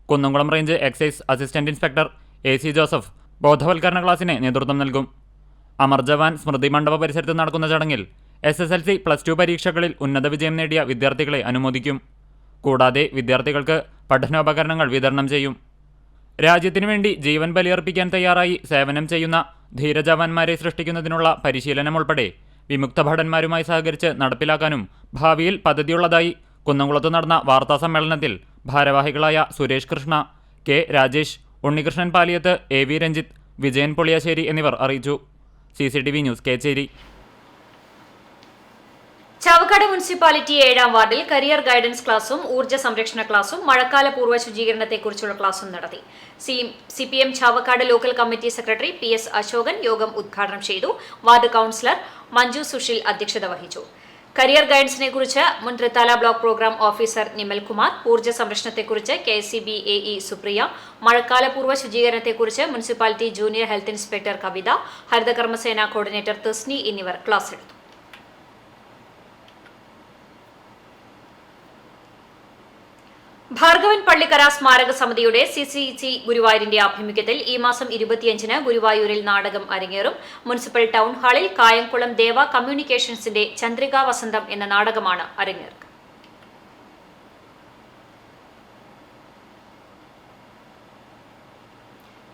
Kunnamkulam range excise assistant inspector AC Joseph ബോധവൽക്കരണ ക്ലാസിന് നേതൃത്വം നൽകും. അമർ ജവാൻ സ്മൃതി മണ്ഡപ പരിസരത്ത് നടക്കുന്ന ചടങ്ങിൽ SSLC +2 പരീക്ഷകളിൽ ഉന്നത വിജയം നേടിയ വിദ്യാർത്ഥികളെ അനുമോദിക്കും. കൂടാതെ വിദ്യാർത്ഥികൾക്ക് പഠനോപകരണങ്ങൾ വിതരണം ചെയ്യും. രാജ്യത്തിനു വേണ്ടി ജീവൻ ബലിയർപ്പിക്കാൻ തയ്യാറായി സേവനം ചെയ്യുന്ന ധീരജവാന്മാരെ സൃഷ്ടിക്കുന്നതിനുള്ള പരിശീലനം ഉൾപ്പെടെ വിമുക്ത ഭടന്മാരുമായി സഹകരിച്ച് നടപ്പിലാക്കാനും ഭാവിയിൽ പദ്ധതിയുള്ളതായി കുന്നംകുളത്ത് നടന്ന വാർത്താസമ്മേളനത്തിൽ ഭാരവാഹികളായ സുരേഷ് കൃഷ്ണ, K രാജേഷ്, ഉണ്ണികൃഷ്ണൻ പാലിയത്ത്, AV രഞ്ജിത്ത്, വിജയൻ പൊളിയാശ്ശേരി എന്നിവർ അറിയിച്ചു. CCTV news Kechery. Chavakkad municipality 7ാം വാർഡിൽ കരിയർ ഗൈഡൻസ് ക്ലാസും ഊർജ്ജ സംരക്ഷണ ക്ലാസും മഴക്കാല പൂർവ്വ ശുചീകരണത്തെക്കുറിച്ചുള്ള ക്ലാസും നടത്തി. CPM Chavakkad local committee secretary PS Ashokan യോഗം ഉദ്ഘാടനം ചെയ്തു. വാർഡ് കൌൺസിലർ മഞ്ജു സുഷിൽ അധ്യക്ഷത വഹിച്ചു. കരിയർ ഗൈഡൻസിനെ കുറിച്ച് മുൻ തൃത്താല ബ്ലോക്ക് പ്രോഗ്രാം ഓഫീസർ നിമൽകുമാർ, ഊർജ്ജ സംരക്ഷണത്തെക്കുറിച്ച് KSCB AE സുപ്രിയ, മഴക്കാല പൂർവ്വ ശുചീകരണത്തെക്കുറിച്ച് മുനിസിപ്പാലിറ്റി ജൂനിയർ ഹെൽത്ത് ഇൻസ്പെക്ടർ കവിത, ഹരിതകർമ്മസേന കോർഡിനേറ്റർ തസ്നി എന്നിവർ ക്ലാസ് എടുത്തു. ഭാർഗവൻ പള്ളിക്കര സ്മാരക സമിതിയുടെ CCC ഗുരുവായൂരിന്റെ ആഭിമുഖ്യത്തിൽ ഈ മാസം 25-ന് ഗുരുവായൂരിൽ നാടകം അരങ്ങേറും. മുനിസിപ്പൽ ടൗൺ ഹാളിൽ കായംകുളം ദേവ കമ്മ്യൂണിക്കേഷൻസിന്റെ ചന്ദ്രികാ വസന്തം എന്ന നാടകമാണ് അരങ്ങേറുക.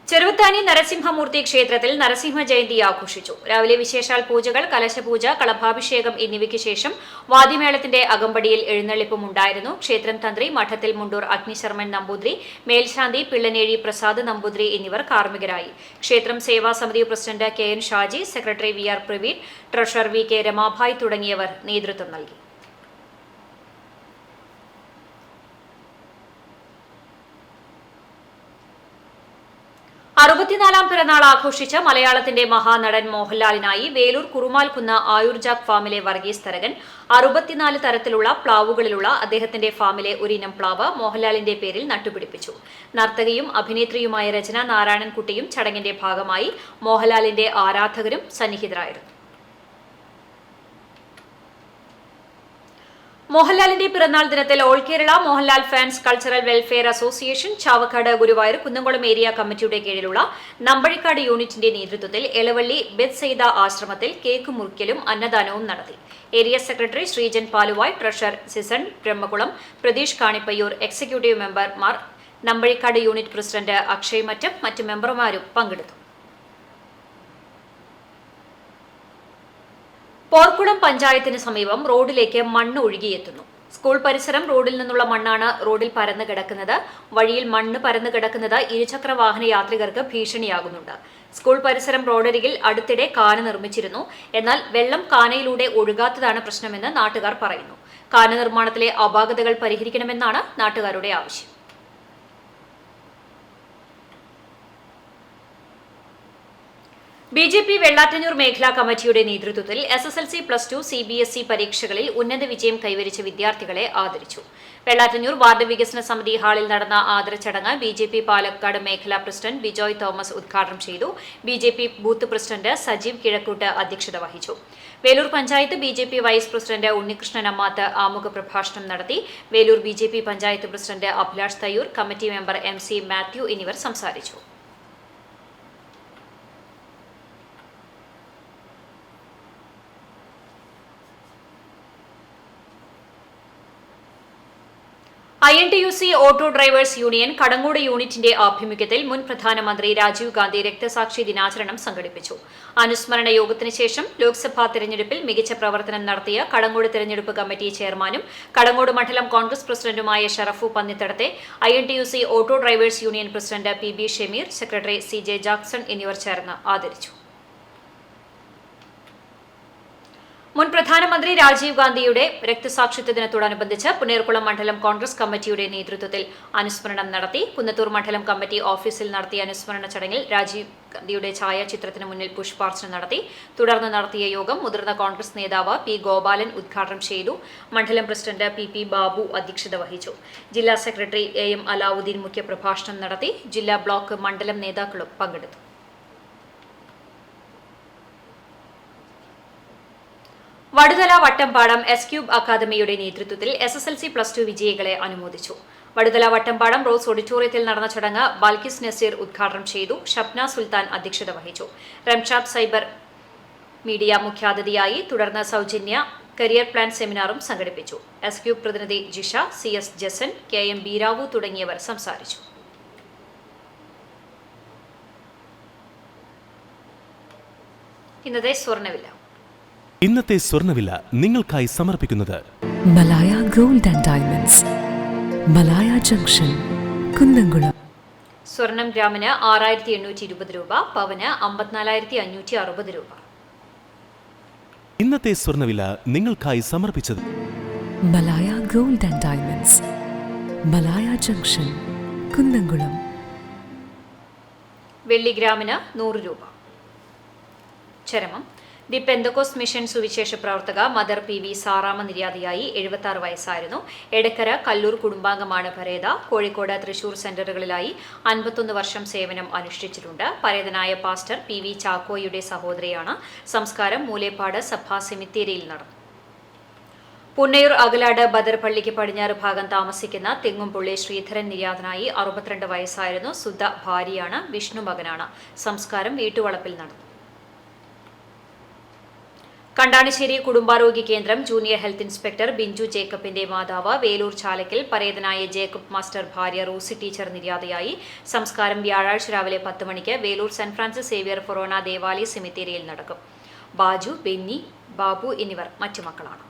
ചെറുവത്താനി നരസിംഹമൂർത്തി ക്ഷേത്രത്തിൽ നരസിംഹ ജയന്തി ആഘോഷിച്ചു. രാവിലെ വിശേഷാൽ പൂജകൾ, കലശപൂജ, കളഭാഭിഷേകം എന്നിവയ്ക്ക് ശേഷം വാദ്യമേളത്തിന്റെ അകമ്പടിയിൽ എഴുന്നള്ളിപ്പും ഉണ്ടായിരുന്നു. ക്ഷേത്രം തന്ത്രി മഠത്തിൽ മുണ്ടൂർ അഗ്നിശർമ്മൻ നമ്പൂതിരി, മേൽശാന്തി പിള്ളനേഴി പ്രസാദ് നമ്പൂതിരി എന്നിവർ കാർമ്മികരായി. ക്ഷേത്രം സേവാ സമിതി president KN Shaji, secretary VR Praveen, treasurer VK Ramabai തുടങ്ങിയവർ നേതൃത്വം നൽകി. 64-ാം പിറന്നാൾ ആഘോഷിച്ച മലയാളത്തിന്റെ മഹാനടൻ മോഹൻലാലിനായി വേലൂർ കുറുമാൽകുന്ന് ആയുർജാക് ഫാമിലെ വർഗീസ് തരകൻ 64 തരത്തിലുള്ള പ്ലാവുകളിലുള്ള അദ്ദേഹത്തിന്റെ ഫാമിലെ ഒരിനം പ്ലാവ് മോഹൻലാലിന്റെ പേരിൽ നട്ടുപിടിപ്പിച്ചു. നർത്തകിയും അഭിനേത്രിയുമായ രചന നാരായണൻകുട്ടിയും ചടങ്ങിന്റെ ഭാഗമായി മോഹൻലാലിന്റെ ആരാധകരും സന്നിഹിതരായിരുന്നു. മോഹൻലാലിന്റെ പിറന്നാൾ ദിനത്തിൽ all Kerala Mohanlal fans cultural welfare association Chavakkad Guruvayur Kunnamkulam area കമ്മിറ്റിയുടെ കീഴിലുള്ള നമ്പഴിക്കാട് യൂണിറ്റിന്റെ നേതൃത്വത്തിൽ എളവള്ളി ബെത്സെയ്ദ ആശ്രമത്തിൽ കേക്ക് മുറിക്കലും അന്നദാനവും നടത്തി. Area secretary Sreejan Paluvai, treasurer Sison Brahmakulam, Pratheesh Kanipayyur, executive മെമ്പർമാർ, നമ്പഴിക്കാട് യൂണിറ്റ് പ്രസിഡന്റ് അക്ഷയ് മറ്റം, മറ്റ് മെമ്പർമാരും പങ്കെടുത്തു. പോർക്കുളം പഞ്ചായത്തിന് സമീപം റോഡിലേക്ക് മണ്ണ് ഒഴുകിയെത്തുന്നു. സ്കൂൾ പരിസരം റോഡിൽ നിന്നുള്ള മണ്ണാണ് റോഡിൽ പരന്നു കിടക്കുന്നത്. വഴിയിൽ മണ്ണ് പരന്നു കിടക്കുന്നത് ഇരുചക്ര വാഹന യാത്രികർക്ക് ഭീഷണിയാകുന്നുണ്ട്. സ്കൂൾ പരിസരം റോഡരികിൽ അടുത്തിടെ കാന നിർമ്മിച്ചിരുന്നു. എന്നാൽ വെള്ളം കാനയിലൂടെ ഒഴുകാത്തതാണ് പ്രശ്നമെന്ന് നാട്ടുകാർ പറയുന്നു. കാന നിർമ്മാണത്തിലെ അപാകതകൾ പരിഹരിക്കണമെന്നാണ് നാട്ടുകാരുടെ ആവശ്യം. BJP വെള്ളാറ്റഞ്ഞൂർ മേഖലാ കമ്മിറ്റിയുടെ നേതൃത്വത്തിൽ SSLC+2 CBSE പരീക്ഷകളിൽ ഉന്നത വിജയം കൈവരിച്ച വിദ്യാർത്ഥികളെ ആദരിച്ചു. വെള്ളാറ്റഞ്ഞൂർ വാർഡ് വികസന സമിതി ഹാളിൽ നടന്ന ആദരച്ചടങ്ങ് BJP പാലക്കാട് മേഖലാ പ്രസിഡന്റ് ബിജോയ് തോമസ് ഉദ്ഘാടനം ചെയ്തു. BJP booth president Sajeev Kizhakkoot അധ്യക്ഷത വഹിച്ചു. Velur panchayat BJP vice president Unnikrishnan Ammath ആമുഖ പ്രഭാഷണം നടത്തി. Velur BJP panchayat president Abhilash Thayyur, committee member MC Mathew എന്നിവർ സംസാരിച്ചു. INTUC auto drivers union Kadangode യൂണിറ്റിന്റെ ആഭിമുഖ്യത്തിൽ മുൻ പ്രധാനമന്ത്രി രാജീവ് ഗാന്ധി രക്തസാക്ഷി ദിനാചരണം സംഘടിപ്പിച്ചു. അനുസ്മരണ യോഗത്തിന് ശേഷം ലോക്സഭാ തെരഞ്ഞെടുപ്പിൽ മികച്ച പ്രവർത്തനം നടത്തിയ കടങ്ങോട് തെരഞ്ഞെടുപ്പ് കമ്മിറ്റി ചെയർമാനും കടങ്ങോട് മണ്ഡലം കോൺഗ്രസ് പ്രസിഡന്റുമായ ഷറഫു പന്നിത്തടത്തെ, INTUC auto drivers union president PB Shameer, secretary CJ Jackson എന്നിവർ ചേർന്ന് ആദരിച്ചു. മുൻ പ്രധാനമന്ത്രി രാജീവ് ഗാന്ധിയുടെ രക്തസാക്ഷിത്വ ദിനത്തോടനുബന്ധിച്ച് പുന്നേർകുളം മണ്ഡലം കോൺഗ്രസ് കമ്മിറ്റിയുടെ നേതൃത്വത്തിൽ അനുസ്മരണം നടത്തി. കുന്നത്തൂർ മണ്ഡലം കമ്മിറ്റി ഓഫീസിൽ നടത്തിയ അനുസ്മരണ ചടങ്ങിൽ രാജീവ് ഗാന്ധിയുടെ ഛായാചിത്രത്തിന് മുന്നിൽ പുഷ്പാർച്ചന നടത്തി. തുടർന്ന് നടത്തിയ യോഗം മുതിർന്ന കോൺഗ്രസ് നേതാവ് P ഗോപാലൻ ഉദ്ഘാടനം ചെയ്തു. മണ്ഡലം പ്രസിഡന്റ് PP ബാബു അധ്യക്ഷത വഹിച്ചു. ജില്ലാ സെക്രട്ടറി AM അലാവുദ്ദീൻ മുഖ്യപ്രഭാഷണം നടത്തി. ജില്ലാ ബ്ലോക്ക് മണ്ഡലം നേതാക്കളും പങ്കെടുത്തു. വടുതല വട്ടംപാടം S-Cube അക്കാദമിയുടെ നേതൃത്വത്തിൽ SSLC+2 വിജയികളെ അനുമോദിച്ചു. വടുതല വട്ടംപാടം റോസ് ഓഡിറ്റോറിയത്തിൽ നടന്ന ചടങ്ങ് ബാൽക്കിസ് നസീർ ഉദ്ഘാടനം ചെയ്തു. ഷബ്ന സുൽത്താൻ അധ്യക്ഷത വഹിച്ചു. റംഷാദ് സൈബർ മീഡിയ മുഖ്യാതിഥിയായി. തുടർന്ന് സൗജന്യ കരിയർ പ്ലാൻ സെമിനാറും സംഘടിപ്പിച്ചു. S-Cube പ്രതിനിധി Jisha, CS Jason, KM Beeravu തുടങ്ങിയവർ സംസാരിച്ചു. ഇന്നത്തെ സ്വർണ്ണവില നിങ്ങൾക്കായി സമർപ്പിക്കുന്നത് Malaya gold and diamonds, Malaya junction, Kunnamkulam. സ്വർണം ഗ്രാമിന് 6820 രൂപ, പവന് 54,560 രൂപ. ഇന്നത്തെ സ്വർണ്ണവില നിങ്ങൾക്കായി സമർപ്പിച്ചത് Malaya gold and diamonds, Malaya junction, Kunnamkulam. വെള്ളി ഗ്രാമിന് 100 രൂപ. ചരമം ദി പെന്തക്കോസ് മിഷൻ സുവിശേഷ പ്രവർത്തക മദർ PV സാറാമ നിര്യാതയായി. 76 വയസ്സായിരുന്നു. എടക്കര കല്ലൂർ കുടുംബാംഗമാണ് പരേത. കോഴിക്കോട്, തൃശൂർ സെന്ററുകളിലായി 51 വർഷം സേവനം അനുഷ്ഠിച്ചിട്ടുണ്ട്. പരേതനായ പാസ്റ്റർ PV ചാക്കോയുടെ സഹോദരിയാണ്. സംസ്കാരം മൂലേപ്പാട് സഭാ സെമിത്തേരിയിൽ നടന്നു. പുന്നയൂർ അകലാട് ബദർ പള്ളിക്ക് പടിഞ്ഞാറ് ഭാഗം താമസിക്കുന്ന തെങ്ങുംപുള്ളി ശ്രീധരൻ നിര്യാതനായി. 62 വയസ്സായിരുന്നു. സുധ ഭാര്യയാണ്. വിഷ്ണു മകനാണ്. സംസ്കാരം വീട്ടുവളപ്പിൽ നടന്നു. കണ്ടാണിശ്ശേരി കുടുംബാരോഗ്യ കേന്ദ്രം ജൂനിയർ ഹെൽത്ത് ഇൻസ്പെക്ടർ ബിഞ്ചു ജേക്കബിന്റെ മാതാവ് വേലൂർ ചാലക്കൽ പരേതനായ ജേക്കബ് മാസ്റ്റർ ഭാര്യ റോസി ടീച്ചർ നിര്യാതയായി. സംസ്കാരം വ്യാഴാഴ്ച രാവിലെ 10 മണിക്ക് വേലൂർ സെന്റ് ഫ്രാൻസിസ് സേവിയർ ഫൊറോന ദേവാലയ സെമിത്തേരിയിൽ നടക്കും. ബാജു, ബെന്നി, ബാബു എന്നിവർ മറ്റു മക്കളാണ്.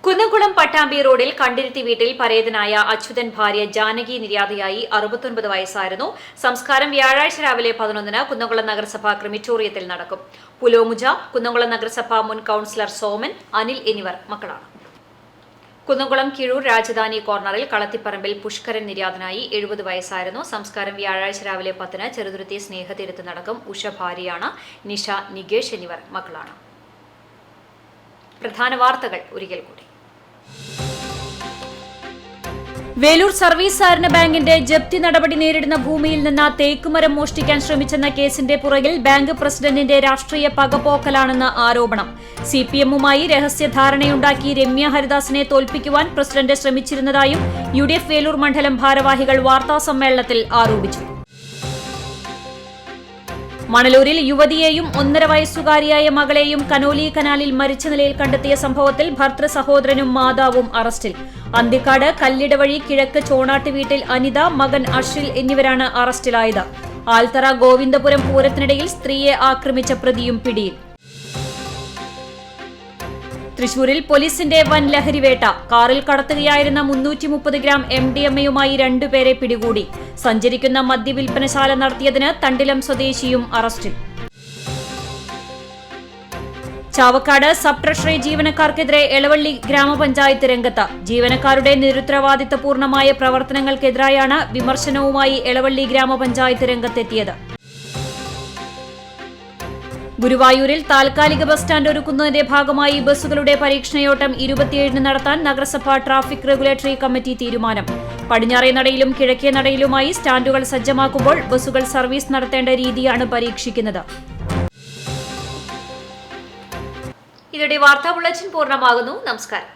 കുന്നംകുളം പട്ടാമ്പി റോഡിൽ കണ്ടിരുത്തി വീട്ടിൽ പരേതനായ അച്യുതൻ ഭാര്യ ജാനകി നിര്യാതയായി. 69 വയസ്സായിരുന്നു. സംസ്കാരം വ്യാഴാഴ്ച രാവിലെ 11-ന് കുന്നംകുളം നഗരസഭ ക്രിമിറ്റോറിയത്തിൽ നടക്കും. പുലോമുജ, കുന്നംകുളം നഗരസഭ മുൻ കൌൺസിലർ സോമൻ, അനിൽ എന്നിവർ മക്കളാണ്. കുന്നംകുളം കിഴൂർ രാജധാനി കോർണറിൽ കളത്തിപ്പറമ്പിൽ പുഷ്കരൻ നിര്യാതനായി 70 വയസ്സായിരുന്നു. സംസ്കാരം വ്യാഴാഴ്ച രാവിലെ 10-ന് ചെറുതുരുത്തി സ്നേഹതീരത്ത് നടക്കും. ഉഷ ഭാര്യയാണ്. നിഷ, നികേഷ് എന്നിവർ മക്കളാണ്. പ്രധാന വാർത്തകൾ ഒരിക്കൽ കൂടി. വേലൂർ സർവീസ് സഹകരണ ബാങ്കിന്റെ ജപ്തി നടപടി നേരിടുന്ന ഭൂമിയിൽ നിന്ന് തേക്കുമരം മോഷ്ടിക്കാൻ ശ്രമിച്ചെന്ന കേസിന്റെ പുറകിൽ ബാങ്ക് പ്രസിഡന്റിന്റെ രാഷ്ട്രീയ പകപോക്കലാണെന്ന് ആരോപണം. സിപിഎമ്മുമായി രഹസ്യധാരണയുണ്ടാക്കി രമ്യ ഹരിദാസിനെ തോൽപ്പിക്കുവാൻ പ്രസിഡന്റ് ശ്രമിച്ചിരുന്നതായും UDF വേലൂർ മണ്ഡലം ഭാരവാഹികൾ വാർത്താസമ്മേളനത്തിൽ ആരോപിച്ചു. മണലൂരിൽ യുവതിയെയും 1.5 വയസ്സുകാരിയായ മകളെയും കനോലി കനാലിൽ മരിച്ച നിലയിൽ കണ്ടെത്തിയ സംഭവത്തിൽ ഭർതൃ സഹോദരനും മാതാവും അറസ്റ്റിൽ. അന്തിക്കാട് കല്ലിടവഴി കിഴക്ക് ചോണാട്ട് വീട്ടിൽ അനിത, മകൻ അഷിൽ എന്നിവരാണ് അറസ്റ്റിലായത്. ആൽത്തറ ഗോവിന്ദപുരം പൂരത്തിനിടയിൽ സ്ത്രീയെ ആക്രമിച്ച പ്രതിയും പിടിയിൽ. തൃശൂരിൽ പോലീസിന്റെ വൻ ലഹരിവേട്ട. കാറിൽ കടത്തുകയായിരുന്ന 330 ഗ്രാം MDMA-യുമായി 2 പേരെ പിടികൂടി. സഞ്ചരിക്കുന്ന മദ്യവിൽപ്പനശാല നടത്തിയതിന് തണ്ടിലം സ്വദേശിയും അറസ്റ്റിൽ. ചാവക്കാട് സബ് ട്രഷറി ജീവനക്കാർക്കെതിരെ എളവള്ളി ഗ്രാമപഞ്ചായത്ത് രംഗത്ത്. ജീവനക്കാരുടെ നിരുത്തരവാദിത്തപൂർണമായ പ്രവർത്തനങ്ങൾക്കെതിരായാണ് വിമർശനവുമായി എളവള്ളി ഗ്രാമപഞ്ചായത്ത് രംഗത്തെത്തിയത്. ഗുരുവായൂരിൽ താൽക്കാലിക ബസ് സ്റ്റാൻഡ് ഒരുക്കുന്നതിന്റെ ഭാഗമായി ബസ്സുകളുടെ പരീക്ഷണയോട്ടം 27-ന് നടത്താൻ നഗരസഭ ട്രാഫിക് റെഗുലേറ്ററി കമ്മിറ്റി തീരുമാനം. പടിഞ്ഞാറേ നടയിലും കിഴക്കേ നടയിലുമായി സ്റ്റാൻഡുകൾ സജ്ജമാക്കുമ്പോൾ ബസ്സുകൾ സർവീസ് നടത്തേണ്ട രീതിയാണ് പരീക്ഷിക്കുന്നത്. ഇതോടെ വാർത്താ ബുള്ളറ്റിൻ പൂർണ്ണമാകുന്നു. നമസ്കാരം.